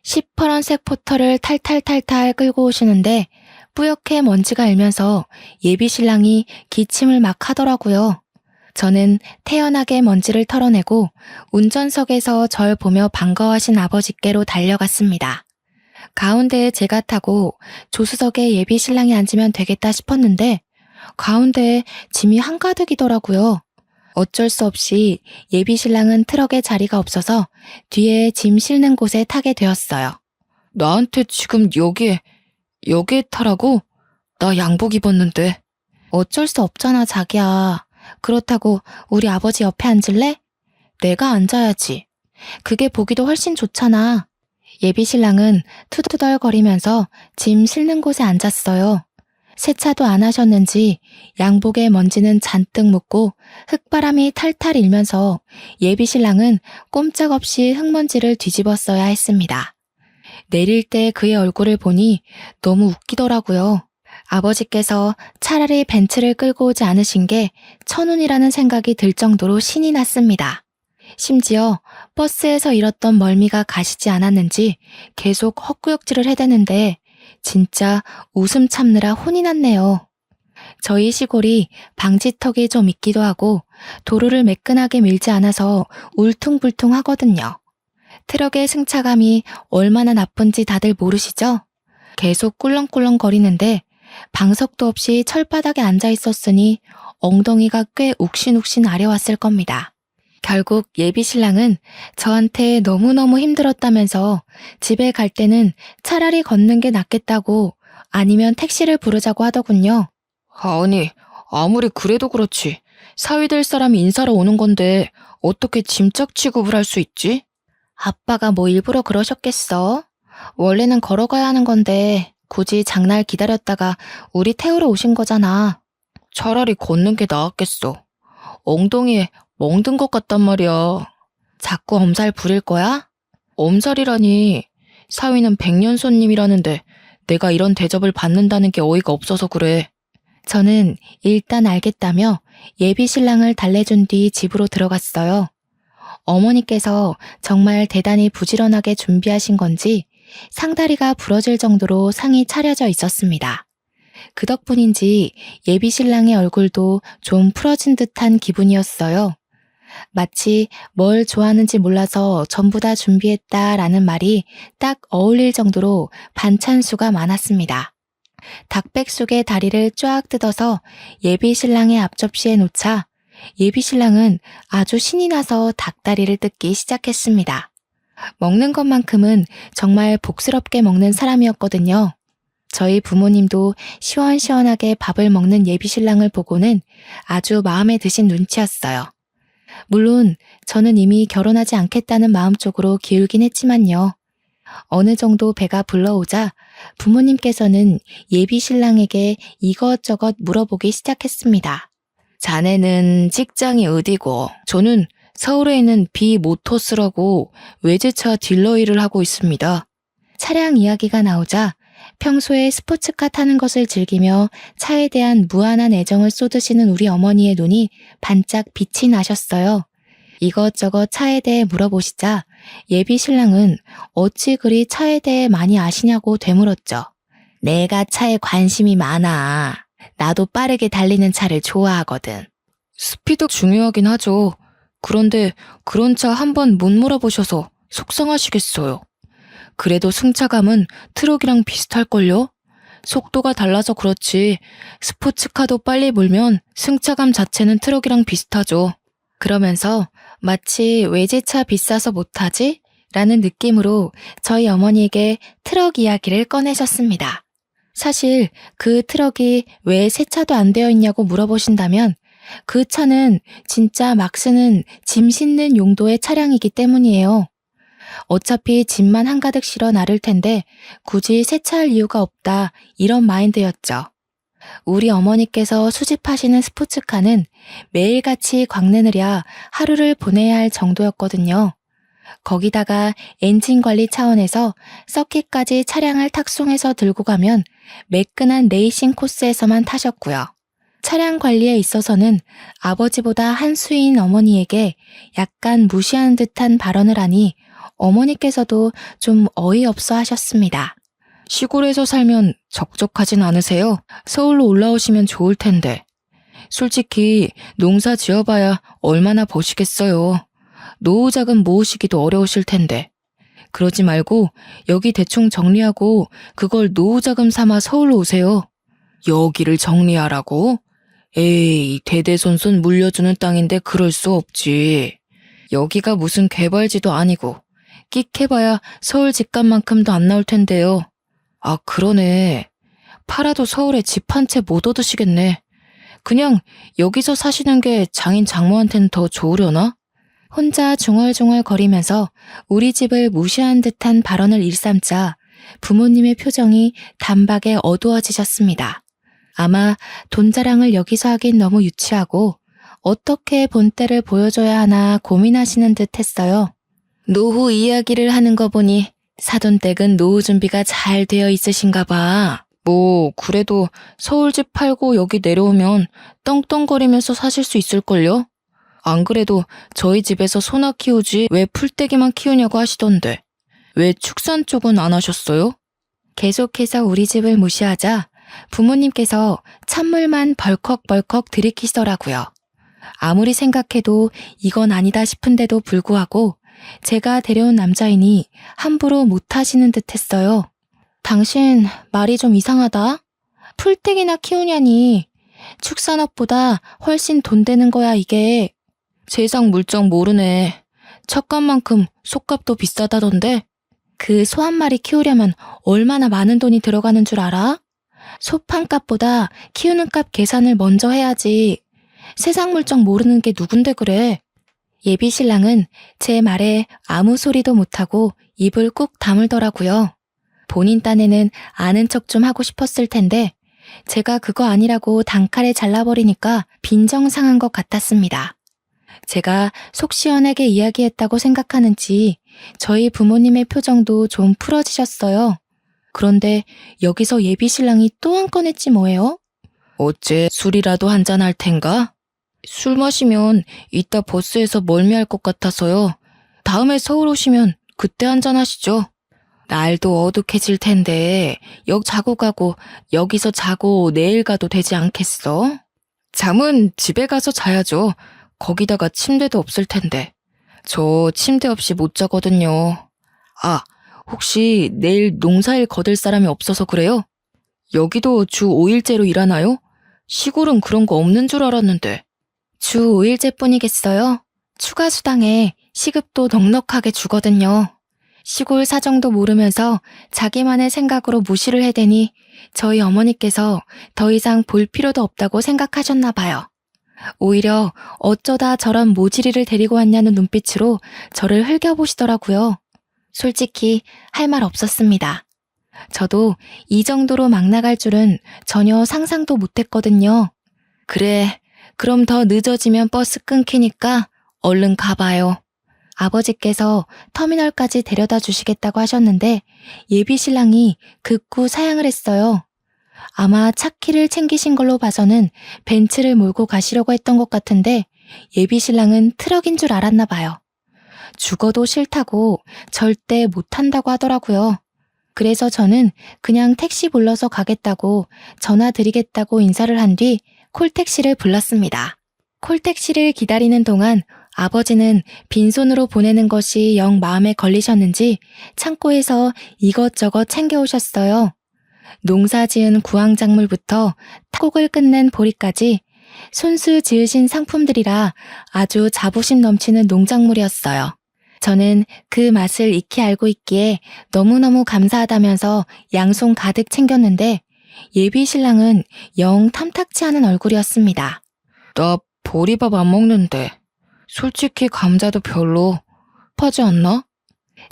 시퍼런색 포터를 탈탈탈탈 끌고 오시는데 뿌옇게 먼지가 일면서 예비 신랑이 기침을 막 하더라고요. 저는 태연하게 먼지를 털어내고 운전석에서 절 보며 반가워하신 아버지께로 달려갔습니다. 가운데에 제가 타고 조수석에 예비 신랑이 앉으면 되겠다 싶었는데 가운데에 짐이 한가득이더라고요. 어쩔 수 없이 예비 신랑은 트럭에 자리가 없어서 뒤에 짐 실는 곳에 타게 되었어요. 나한테 지금 여기에 타라고? 나 양복 입었는데. 어쩔 수 없잖아, 자기야. 그렇다고 우리 아버지 옆에 앉을래? 내가 앉아야지. 그게 보기도 훨씬 좋잖아. 예비 신랑은 투덜거리면서 짐 실는 곳에 앉았어요. 세차도 안 하셨는지 양복에 먼지는 잔뜩 묻고 흙바람이 탈탈 일면서 예비 신랑은 꼼짝없이 흙먼지를 뒤집었어야 했습니다. 내릴 때 그의 얼굴을 보니 너무 웃기더라고요. 아버지께서 차라리 벤츠를 끌고 오지 않으신 게 천운이라는 생각이 들 정도로 신이 났습니다. 심지어 버스에서 잃었던 멀미가 가시지 않았는지 계속 헛구역질을 해대는데 진짜 웃음 참느라 혼이 났네요. 저희 시골이 방지턱이 좀 있기도 하고 도로를 매끈하게 밀지 않아서 울퉁불퉁 하거든요. 트럭의 승차감이 얼마나 나쁜지 다들 모르시죠? 계속 꿀렁꿀렁 거리는데 방석도 없이 철바닥에 앉아 있었으니 엉덩이가 꽤 욱신욱신 아려왔을 겁니다. 결국 예비 신랑은 저한테 너무너무 힘들었다면서 집에 갈 때는 차라리 걷는 게 낫겠다고 아니면 택시를 부르자고 하더군요. 아니, 아무리 그래도 그렇지. 사위 될 사람이 인사로 오는 건데 어떻게 짐짝 취급을 할 수 있지? 아빠가 뭐 일부러 그러셨겠어? 원래는 걸어가야 하는 건데 굳이 장날 기다렸다가 우리 태우러 오신 거잖아. 차라리 걷는 게 나았겠어. 엉덩이에 멍든 것 같단 말이야. 자꾸 엄살 부릴 거야? 엄살이라니. 사위는 백년 손님이라는데 내가 이런 대접을 받는다는 게 어이가 없어서 그래. 저는 일단 알겠다며 예비 신랑을 달래준 뒤 집으로 들어갔어요. 어머니께서 정말 대단히 부지런하게 준비하신 건지 상다리가 부러질 정도로 상이 차려져 있었습니다. 그 덕분인지 예비 신랑의 얼굴도 좀 풀어진 듯한 기분이었어요. 마치 뭘 좋아하는지 몰라서 전부 다 준비했다라는 말이 딱 어울릴 정도로 반찬수가 많았습니다. 닭백숙의 다리를 쫙 뜯어서 예비 신랑의 앞접시에 놓자 예비 신랑은 아주 신이 나서 닭다리를 뜯기 시작했습니다. 먹는 것만큼은 정말 복스럽게 먹는 사람이었거든요. 저희 부모님도 시원시원하게 밥을 먹는 예비 신랑을 보고는 아주 마음에 드신 눈치였어요. 물론 저는 이미 결혼하지 않겠다는 마음쪽으로 기울긴 했지만요. 어느 정도 배가 불러오자 부모님께서는 예비 신랑에게 이것저것 물어보기 시작했습니다. 자네는 직장이 어디고? 저는 서울에 있는 비모터스라고 외제차 딜러 일을 하고 있습니다. 차량 이야기가 나오자 평소에 스포츠카 타는 것을 즐기며 차에 대한 무한한 애정을 쏟으시는 우리 어머니의 눈이 반짝 빛이 나셨어요. 이것저것 차에 대해 물어보시자 예비 신랑은 어찌 그리 차에 대해 많이 아시냐고 되물었죠. 내가 차에 관심이 많아. 나도 빠르게 달리는 차를 좋아하거든. 스피드 중요하긴 하죠. 그런데 그런 차 한 번 못 몰아보셔서 속상하시겠어요. 그래도 승차감은 트럭이랑 비슷할걸요? 속도가 달라서 그렇지 스포츠카도 빨리 몰면 승차감 자체는 트럭이랑 비슷하죠. 그러면서 마치 외제차 비싸서 못하지? 라는 느낌으로 저희 어머니에게 트럭 이야기를 꺼내셨습니다. 사실 그 트럭이 왜 세차도 안 되어 있냐고 물어보신다면 그 차는 진짜 막 쓰는 짐 싣는 용도의 차량이기 때문이에요. 어차피 짐만 한가득 실어 나를 텐데 굳이 세차할 이유가 없다 이런 마인드였죠. 우리 어머니께서 수집하시는 스포츠카는 매일같이 광내느랴 하루를 보내야 할 정도였거든요. 거기다가 엔진 관리 차원에서 서킷까지 차량을 탁송해서 들고 가면 매끈한 레이싱 코스에서만 타셨고요. 차량 관리에 있어서는 아버지보다 한 수인 어머니에게 약간 무시하는 듯한 발언을 하니 어머니께서도 좀 어이없어 하셨습니다. 시골에서 살면 적적하진 않으세요? 서울로 올라오시면 좋을 텐데. 솔직히 농사 지어봐야 얼마나 버시겠어요. 노후 자금 모으시기도 어려우실 텐데. 그러지 말고 여기 대충 정리하고 그걸 노후 자금 삼아 서울로 오세요. 여기를 정리하라고? 에이, 대대손손 물려주는 땅인데 그럴 수 없지. 여기가 무슨 개발지도 아니고 끽해봐야 서울 집값만큼도 안 나올 텐데요. 아, 그러네. 팔아도 서울에 집 한 채 못 얻으시겠네. 그냥 여기서 사시는 게 장인 장모한테는 더 좋으려나? 혼자 중얼중얼 거리면서 우리 집을 무시한 듯한 발언을 일삼자 부모님의 표정이 단박에 어두워지셨습니다. 아마 돈 자랑을 여기서 하긴 너무 유치하고 어떻게 본때를 보여줘야 하나 고민하시는 듯 했어요. 노후 이야기를 하는 거 보니 사돈댁은 노후 준비가 잘 되어 있으신가 봐. 뭐 그래도 서울집 팔고 여기 내려오면 떵떵거리면서 사실 수 있을걸요? 안 그래도 저희 집에서 소나 키우지 왜 풀떼기만 키우냐고 하시던데. 왜 축산 쪽은 안 하셨어요? 계속해서 우리 집을 무시하자 부모님께서 찬물만 벌컥벌컥 들이키시더라고요. 아무리 생각해도 이건 아니다 싶은데도 불구하고 제가 데려온 남자이니 함부로 못하시는 듯 했어요. 당신 말이 좀 이상하다. 풀떼기나 키우냐니. 축산업보다 훨씬 돈 되는 거야 이게. 세상 물정 모르네. 척값만큼 속값도 비싸다던데. 그 소 한 마리 키우려면 얼마나 많은 돈이 들어가는 줄 알아? 소 판값보다 키우는 값 계산을 먼저 해야지. 세상 물정 모르는 게 누군데 그래. 예비 신랑은 제 말에 아무 소리도 못하고 입을 꾹 다물더라고요. 본인 딴에는 아는 척 좀 하고 싶었을 텐데 제가 그거 아니라고 단칼에 잘라버리니까 빈정상한 것 같았습니다. 제가 속 시원하게 이야기했다고 생각하는지 저희 부모님의 표정도 좀 풀어지셨어요. 그런데 여기서 예비 신랑이 또 한 건 했지 뭐예요? 어째 술이라도 한잔 할 텐가? 술 마시면 이따 버스에서 멀미할 것 같아서요. 다음에 서울 오시면 그때 한잔 하시죠. 날도 어둑해질 텐데 역 자고 가고 여기서 자고 내일 가도 되지 않겠어? 잠은 집에 가서 자야죠. 거기다가 침대도 없을 텐데. 저 침대 없이 못 자거든요. 아, 혹시 내일 농사일 거들 사람이 없어서 그래요? 여기도 주 5일제로 일하나요? 시골은 그런 거 없는 줄 알았는데. 주 5일제뿐이겠어요? 추가 수당에 시급도 넉넉하게 주거든요. 시골 사정도 모르면서 자기만의 생각으로 무시를 해대니 저희 어머니께서 더 이상 볼 필요도 없다고 생각하셨나 봐요. 오히려 어쩌다 저런 모지리를 데리고 왔냐는 눈빛으로 저를 흘겨보시더라고요. 솔직히 할 말 없었습니다. 저도 이 정도로 막 나갈 줄은 전혀 상상도 못했거든요. 그래, 그럼 더 늦어지면 버스 끊기니까 얼른 가봐요. 아버지께서 터미널까지 데려다 주시겠다고 하셨는데 예비 신랑이 극구 사양을 했어요. 아마 차 키를 챙기신 걸로 봐서는 벤츠를 몰고 가시려고 했던 것 같은데 예비 신랑은 트럭인 줄 알았나 봐요. 죽어도 싫다고 절대 못한다고 하더라고요. 그래서 저는 그냥 택시 불러서 가겠다고 전화 드리겠다고 인사를 한 뒤 콜택시를 불렀습니다. 콜택시를 기다리는 동안 아버지는 빈손으로 보내는 것이 영 마음에 걸리셨는지 창고에서 이것저것 챙겨오셨어요. 농사 지은 구황작물부터 타곡을 끝낸 보리까지 손수 지으신 상품들이라 아주 자부심 넘치는 농작물이었어요. 저는 그 맛을 익히 알고 있기에 너무너무 감사하다면서 양손 가득 챙겼는데 예비 신랑은 영 탐탁치 않은 얼굴이었습니다. 나 보리밥 안 먹는데 솔직히 감자도 별로 파지 않나?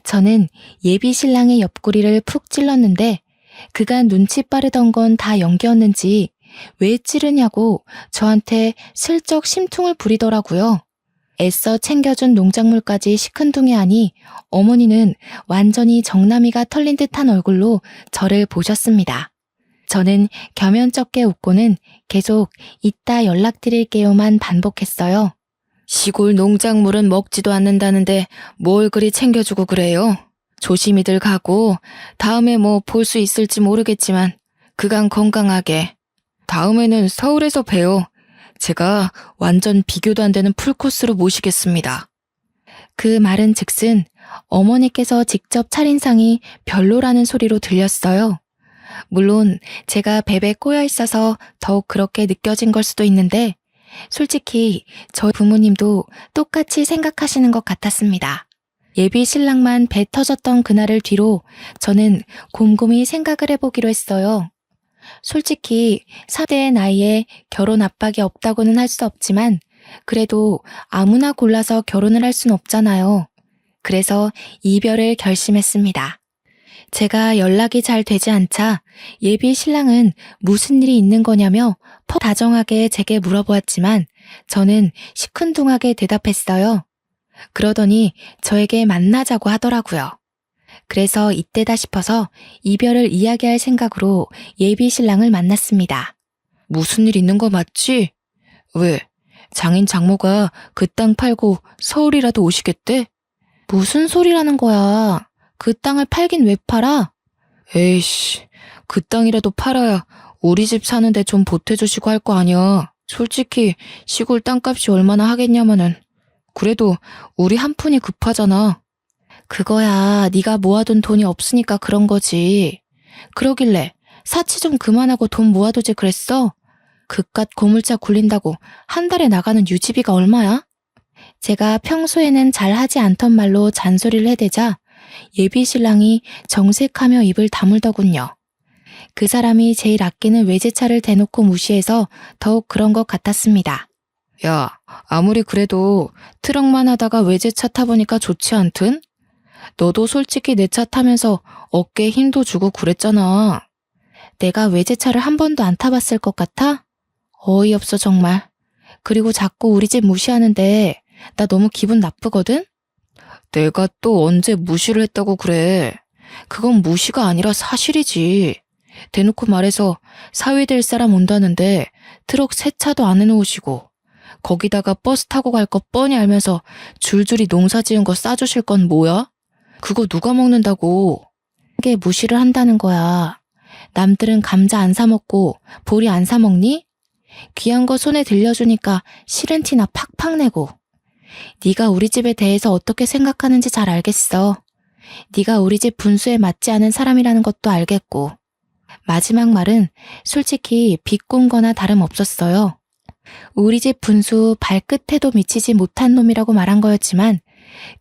저는 예비 신랑의 옆구리를 푹 찔렀는데 그간 눈치 빠르던 건 다 연기였는지 왜 찌르냐고 저한테 슬쩍 심퉁을 부리더라고요. 애써 챙겨준 농작물까지 시큰둥해 하니 어머니는 완전히 정나미가 털린 듯한 얼굴로 저를 보셨습니다. 저는 겸연쩍게 웃고는 계속 이따 연락드릴게요만 반복했어요. 시골 농작물은 먹지도 않는다는데 뭘 그리 챙겨주고 그래요? 조심히들 가고 다음에 뭐 볼 수 있을지 모르겠지만 그간 건강하게. 다음에는 서울에서 봬요. 제가 완전 비교도 안 되는 풀코스로 모시겠습니다. 그 말은 즉슨 어머니께서 직접 차린 상이 별로라는 소리로 들렸어요. 물론 제가 뵙에 꼬여 있어서 더욱 그렇게 느껴진 걸 수도 있는데 솔직히 저희 부모님도 똑같이 생각하시는 것 같았습니다. 예비 신랑만 배 터졌던 그날을 뒤로 저는 곰곰이 생각을 해보기로 했어요. 솔직히 30대의 나이에 결혼 압박이 없다고는 할 수 없지만 그래도 아무나 골라서 결혼을 할 순 없잖아요. 그래서 이별을 결심했습니다. 제가 연락이 잘 되지 않자 예비 신랑은 무슨 일이 있는 거냐며 퍽 다정하게 제게 물어보았지만 저는 시큰둥하게 대답했어요. 그러더니 저에게 만나자고 하더라고요. 그래서 이때다 싶어서 이별을 이야기할 생각으로 예비 신랑을 만났습니다. 무슨 일 있는 거 맞지? 왜? 장인 장모가 그 땅 팔고 서울이라도 오시겠대? 무슨 소리라는 거야. 그 땅을 팔긴 왜 팔아? 에이씨, 그 땅이라도 팔아야 우리 집 사는데 좀 보태주시고 할 거 아니야. 솔직히 시골 땅값이 얼마나 하겠냐마는. 그래도 우리 한 푼이 급하잖아. 그거야 네가 모아둔 돈이 없으니까 그런 거지. 그러길래 사치 좀 그만하고 돈 모아두지 그랬어? 그깟 고물자 굴린다고 한 달에 나가는 유지비가 얼마야? 제가 평소에는 잘 하지 않던 말로 잔소리를 해대자 예비 신랑이 정색하며 입을 다물더군요. 그 사람이 제일 아끼는 외제차를 대놓고 무시해서 더욱 그런 것 같았습니다. 야, 아무리 그래도 트럭만 하다가 외제차 타보니까 좋지 않든? 너도 솔직히 내 차 타면서 어깨에 힘도 주고 그랬잖아. 내가 외제차를 한 번도 안 타봤을 것 같아? 어이없어 정말. 그리고 자꾸 우리 집 무시하는데 나 너무 기분 나쁘거든? 내가 또 언제 무시를 했다고 그래. 그건 무시가 아니라 사실이지. 대놓고 말해서 사위 될 사람 온다는데 트럭 세 차도 안 해놓으시고 거기다가 버스 타고 갈 거 뻔히 알면서 줄줄이 농사 지은 거 싸주실 건 뭐야? 그거 누가 먹는다고. 그게 무시를 한다는 거야. 남들은 감자 안 사 먹고 보리 안 사 먹니? 귀한 거 손에 들려주니까 싫은 티나 팍팍 내고. 네가 우리 집에 대해서 어떻게 생각하는지 잘 알겠어. 네가 우리 집 분수에 맞지 않은 사람이라는 것도 알겠고. 마지막 말은 솔직히 비꼰 거나 다름없었어요. 우리 집 분수 발끝에도 미치지 못한 놈이라고 말한 거였지만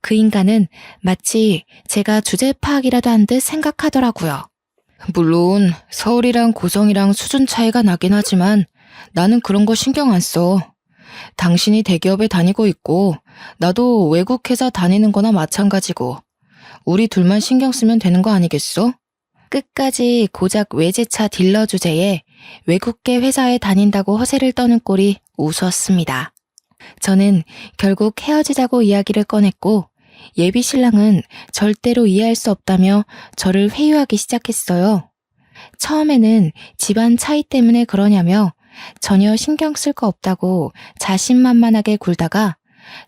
그 인간은 마치 제가 주제 파악이라도 한 듯 생각하더라고요. 물론 서울이랑 고성이랑 수준 차이가 나긴 하지만 나는 그런 거 신경 안 써. 당신이 대기업에 다니고 있고 나도 외국 회사 다니는 거나 마찬가지고 우리 둘만 신경 쓰면 되는 거 아니겠어? 끝까지 고작 외제차 딜러 주제에 외국계 회사에 다닌다고 허세를 떠는 꼴이 우스웠습니다. 저는 결국 헤어지자고 이야기를 꺼냈고 예비 신랑은 절대로 이해할 수 없다며 저를 회유하기 시작했어요. 처음에는 집안 차이 때문에 그러냐며 전혀 신경 쓸 거 없다고 자신만만하게 굴다가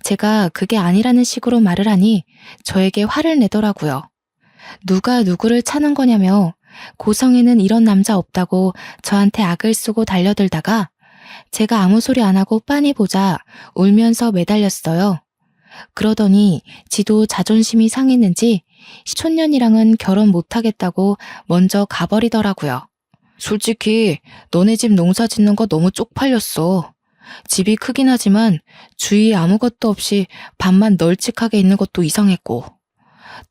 제가 그게 아니라는 식으로 말을 하니 저에게 화를 내더라고요. 누가 누구를 차는 거냐며 고성에는 이런 남자 없다고 저한테 악을 쓰고 달려들다가 제가 아무 소리 안 하고 빤히 보자 울면서 매달렸어요. 그러더니 지도 자존심이 상했는지 시촌년이랑은 결혼 못하겠다고 먼저 가버리더라고요. 솔직히 너네 집 농사 짓는 거 너무 쪽팔렸어. 집이 크긴 하지만 주위에 아무것도 없이 밭만 널찍하게 있는 것도 이상했고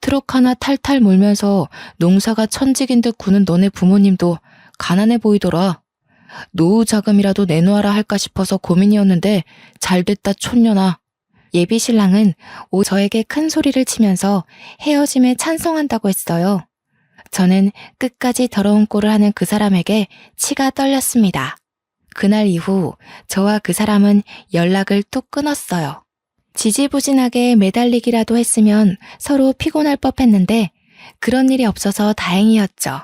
트럭 하나 탈탈 몰면서 농사가 천직인 듯 구는 너네 부모님도 가난해 보이더라. 노후 자금이라도 내놓아라 할까 싶어서 고민이었는데 잘됐다 촌년아. 예비 신랑은 저에게 큰 소리를 치면서 헤어짐에 찬성한다고 했어요. 저는 끝까지 더러운 꼴을 하는 그 사람에게 치가 떨렸습니다. 그날 이후 저와 그 사람은 연락을 뚝 끊었어요. 지지부진하게 매달리기라도 했으면 서로 피곤할 법했는데 그런 일이 없어서 다행이었죠.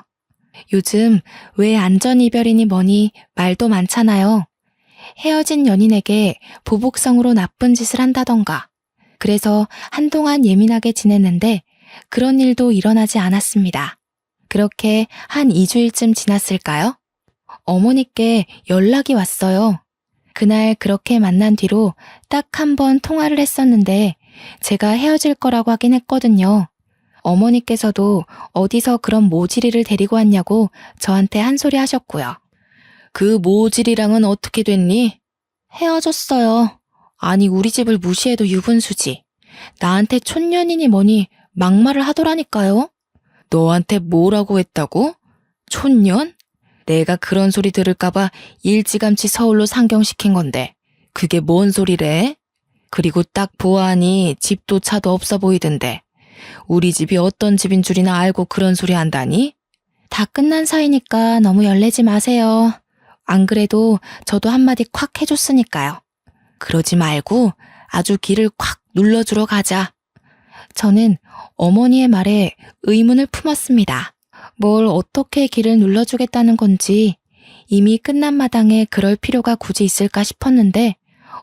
요즘 왜 안전이별이니 뭐니 말도 많잖아요. 헤어진 연인에게 보복성으로 나쁜 짓을 한다던가. 그래서 한동안 예민하게 지냈는데 그런 일도 일어나지 않았습니다. 그렇게 한 2주일쯤 지났을까요? 어머니께 연락이 왔어요. 그날 그렇게 만난 뒤로 딱 한 번 통화를 했었는데 제가 헤어질 거라고 하긴 했거든요. 어머니께서도 어디서 그런 모질이를 데리고 왔냐고 저한테 한 소리 하셨고요. 그 모질이랑은 어떻게 됐니? 헤어졌어요. 아니 우리 집을 무시해도 유분수지. 나한테 촌년이니 뭐니 막말을 하더라니까요. 너한테 뭐라고 했다고? 촌년? 내가 그런 소리 들을까봐 일찌감치 서울로 상경시킨 건데 그게 뭔 소리래? 그리고 딱 보아하니 집도 차도 없어 보이던데 우리 집이 어떤 집인 줄이나 알고 그런 소리 한다니? 다 끝난 사이니까 너무 열내지 마세요. 안 그래도 저도 한마디 콱 해줬으니까요. 그러지 말고 아주 귀를 콱 눌러주러 가자. 저는 어머니의 말에 의문을 품었습니다. 뭘 어떻게 귀를 눌러주겠다는 건지 이미 끝난 마당에 그럴 필요가 굳이 있을까 싶었는데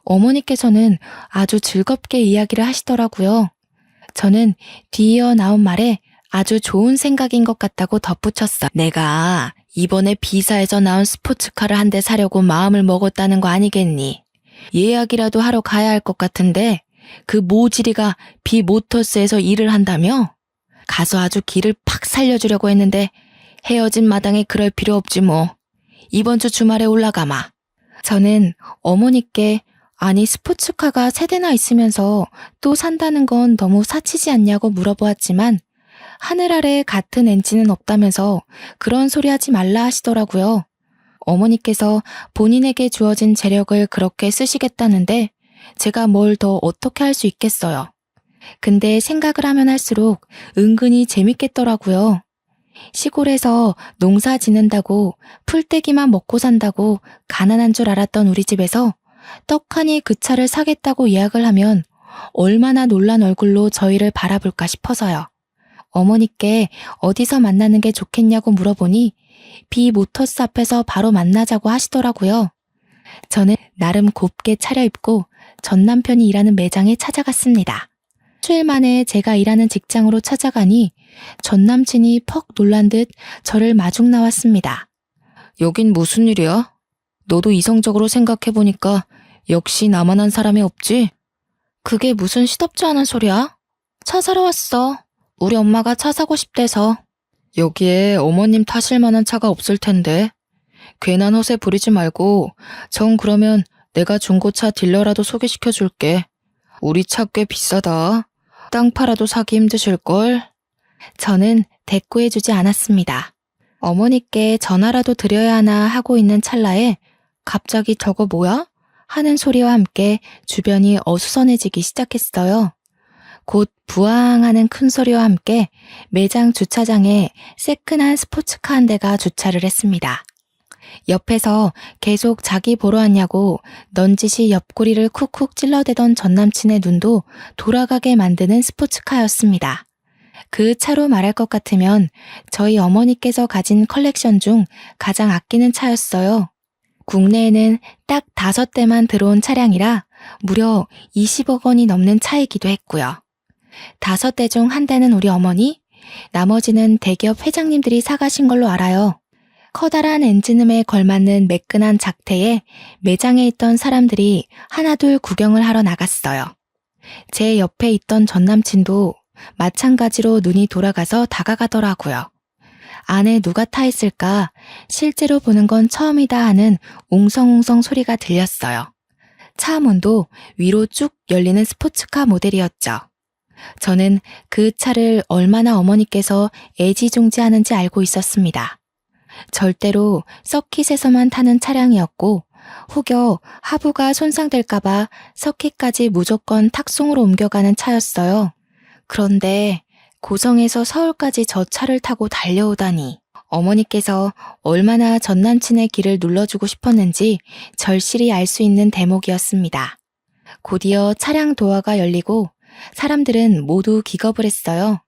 어머니께서는 아주 즐겁게 이야기를 하시더라고요. 저는 뒤이어 나온 말에 아주 좋은 생각인 것 같다고 덧붙였어. 내가 이번에 비사에서 나온 스포츠카를 한 대 사려고 마음을 먹었다는 거 아니겠니? 예약이라도 하러 가야 할 것 같은데 그 모지리가 비모터스에서 일을 한다며? 가서 아주 길을 팍 살려주려고 했는데 헤어진 마당에 그럴 필요 없지 뭐. 이번 주 주말에 올라가마. 저는 어머니께 아니 스포츠카가 3대나 있으면서 또 산다는 건 너무 사치지 않냐고 물어보았지만 하늘 아래 같은 엔진은 없다면서 그런 소리 하지 말라 하시더라고요. 어머니께서 본인에게 주어진 재력을 그렇게 쓰시겠다는데 제가 뭘 더 어떻게 할 수 있겠어요. 근데 생각을 하면 할수록 은근히 재밌겠더라고요. 시골에서 농사 짓는다고 풀떼기만 먹고 산다고 가난한 줄 알았던 우리 집에서 떡하니 그 차를 사겠다고 예약을 하면 얼마나 놀란 얼굴로 저희를 바라볼까 싶어서요. 어머니께 어디서 만나는 게 좋겠냐고 물어보니 비모터스 앞에서 바로 만나자고 하시더라고요. 저는 나름 곱게 차려입고 전 남편이 일하는 매장에 찾아갔습니다. 수일 만에 제가 일하는 직장으로 찾아가니 전 남친이 퍽 놀란 듯 저를 마중 나왔습니다. 여긴 무슨 일이야? 너도 이성적으로 생각해보니까 역시 나만 한 사람이 없지? 그게 무슨 시덥지 않은 소리야? 차 사러 왔어. 우리 엄마가 차 사고 싶대서. 여기에 어머님 타실 만한 차가 없을 텐데. 괜한 허세 부리지 말고 정 그러면 내가 중고차 딜러라도 소개시켜줄게. 우리 차 꽤 비싸다. 땅 팔아도 사기 힘드실걸? 저는 대꾸해주지 않았습니다. 어머니께 전화라도 드려야 하나 하고 있는 찰나에 갑자기 저거 뭐야? 하는 소리와 함께 주변이 어수선해지기 시작했어요. 곧 부앙하는 큰 소리와 함께 매장 주차장에 새끈한 스포츠카 한 대가 주차를 했습니다. 옆에서 계속 자기 보러 왔냐고 넌지시 옆구리를 쿡쿡 찔러대던 전남친의 눈도 돌아가게 만드는 스포츠카였습니다. 그 차로 말할 것 같으면 저희 어머니께서 가진 컬렉션 중 가장 아끼는 차였어요. 국내에는 딱 5대만 들어온 차량이라 무려 20억 원이 넘는 차이기도 했고요. 5대 중 1대는 우리 어머니, 나머지는 대기업 회장님들이 사가신 걸로 알아요. 커다란 엔진음에 걸맞는 매끈한 작태에 매장에 있던 사람들이 하나둘 구경을 하러 나갔어요. 제 옆에 있던 전남친도 마찬가지로 눈이 돌아가서 다가가더라고요. 안에 누가 타 있을까 실제로 보는 건 처음이다 하는 웅성웅성 소리가 들렸어요. 차 문도 위로 쭉 열리는 스포츠카 모델이었죠. 저는 그 차를 얼마나 어머니께서 애지중지하는지 알고 있었습니다. 절대로 서킷에서만 타는 차량이었고 혹여 하부가 손상될까봐 서킷까지 무조건 탁송으로 옮겨가는 차였어요. 그런데 고성에서 서울까지 저 차를 타고 달려오다니 어머니께서 얼마나 전 남친의 길을 눌러주고 싶었는지 절실히 알 수 있는 대목이었습니다. 곧이어 차량 도어가 열리고 사람들은 모두 기겁을 했어요.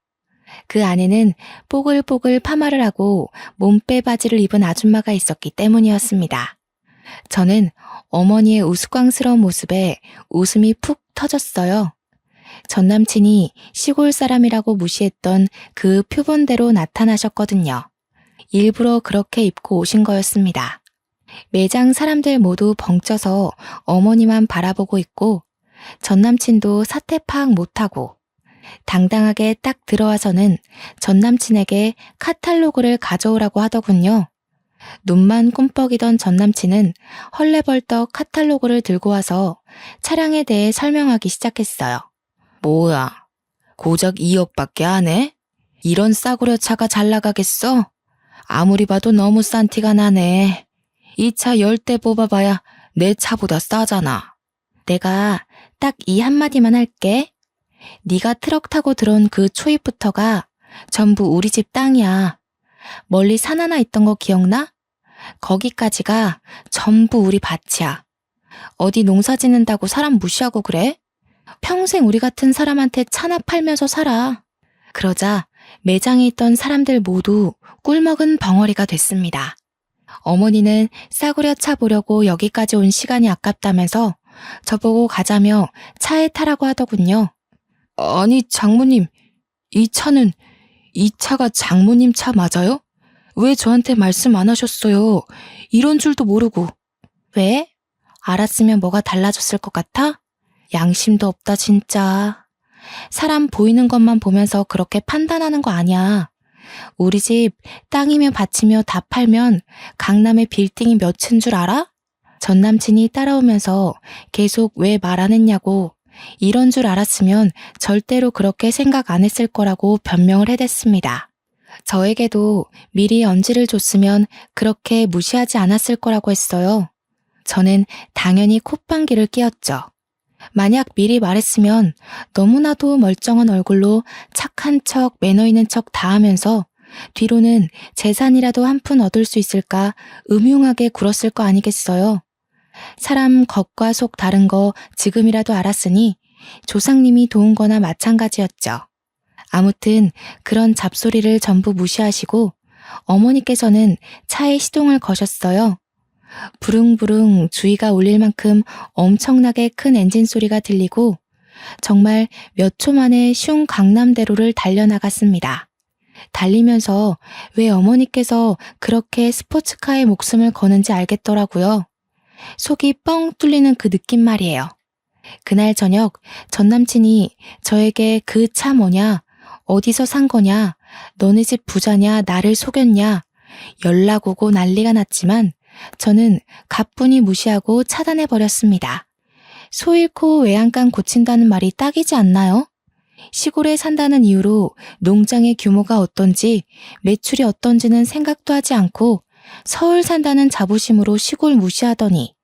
그 안에는 뽀글뽀글 파마를 하고 몸빼 바지를 입은 아줌마가 있었기 때문이었습니다. 저는 어머니의 우스꽝스러운 모습에 웃음이 푹 터졌어요. 전 남친이 시골 사람이라고 무시했던 그 표본대로 나타나셨거든요. 일부러 그렇게 입고 오신 거였습니다. 매장 사람들 모두 벙쪄서 어머니만 바라보고 있고 전남친도 사태 파악 못하고 당당하게 딱 들어와서는 전남친에게 카탈로그를 가져오라고 하더군요. 눈만 꿈뻑이던 전남친은 헐레벌떡 카탈로그를 들고 와서 차량에 대해 설명하기 시작했어요. 뭐야, 고작 2억밖에 안 해? 이런 싸구려 차가 잘 나가겠어? 아무리 봐도 너무 싼 티가 나네. 이 차 10대 뽑아봐야 내 차보다 싸잖아. 내가 딱 이 한마디만 할게. 네가 트럭 타고 들어온 그 초입부터가 전부 우리 집 땅이야. 멀리 산 하나 있던 거 기억나? 거기까지가 전부 우리 밭이야. 어디 농사 짓는다고 사람 무시하고 그래? 평생 우리 같은 사람한테 차나 팔면서 살아. 그러자 매장에 있던 사람들 모두 꿀먹은 벙어리가 됐습니다. 어머니는 싸구려 차 보려고 여기까지 온 시간이 아깝다면서 저보고 가자며 차에 타라고 하더군요. 아니, 장모님, 이 차가 장모님 차 맞아요? 왜 저한테 말씀 안 하셨어요? 이런 줄도 모르고. 왜? 알았으면 뭐가 달라졌을 것 같아? 양심도 없다, 진짜. 사람 보이는 것만 보면서 그렇게 판단하는 거 아니야. 우리 집 땅이며 밭이며 다 팔면 강남에 빌딩이 몇인 줄 알아? 전 남친이 따라오면서 계속 왜 말 안 했냐고, 이런 줄 알았으면 절대로 그렇게 생각 안 했을 거라고 변명을 해댔습니다. 저에게도 미리 언지를 줬으면 그렇게 무시하지 않았을 거라고 했어요. 저는 당연히 콧방귀를 뀌었죠. 만약 미리 말했으면 너무나도 멀쩡한 얼굴로 착한 척, 매너 있는 척 다 하면서 뒤로는 재산이라도 한 푼 얻을 수 있을까 음흉하게 굴었을 거 아니겠어요. 사람 겉과 속 다른 거 지금이라도 알았으니 조상님이 도운 거나 마찬가지였죠. 아무튼 그런 잡소리를 전부 무시하시고 어머니께서는 차에 시동을 거셨어요. 부릉부릉 주의가 울릴 만큼 엄청나게 큰 엔진 소리가 들리고 정말 몇 초 만에 슝 강남대로를 달려나갔습니다. 달리면서 왜 어머니께서 그렇게 스포츠카에 목숨을 거는지 알겠더라고요. 속이 뻥 뚫리는 그 느낌 말이에요. 그날 저녁 전 남친이 저에게 그 차 뭐냐, 어디서 산 거냐, 너네 집 부자냐, 나를 속였냐, 연락 오고 난리가 났지만 저는 가뿐히 무시하고 차단해버렸습니다. 소 잃고 외양간 고친다는 말이 딱이지 않나요? 시골에 산다는 이유로 농장의 규모가 어떤지, 매출이 어떤지는 생각도 하지 않고 서울 산다는 자부심으로 시골 무시하더니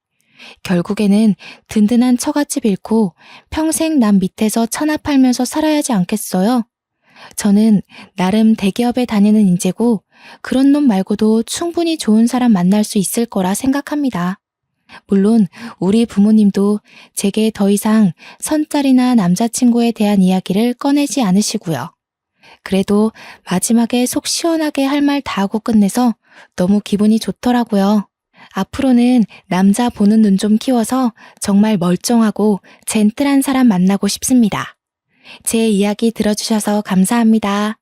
결국에는 든든한 처갓집 잃고 평생 남 밑에서 차나 팔면서 살아야 하지 않겠어요? 저는 나름 대기업에 다니는 인재고 그런 놈 말고도 충분히 좋은 사람 만날 수 있을 거라 생각합니다. 물론 우리 부모님도 제게 더 이상 선짜리나 남자친구에 대한 이야기를 꺼내지 않으시고요. 그래도 마지막에 속 시원하게 할 말 다 하고 끝내서 너무 기분이 좋더라고요. 앞으로는 남자 보는 눈 좀 키워서 정말 멀쩡하고 젠틀한 사람 만나고 싶습니다. 제 이야기 들어주셔서 감사합니다.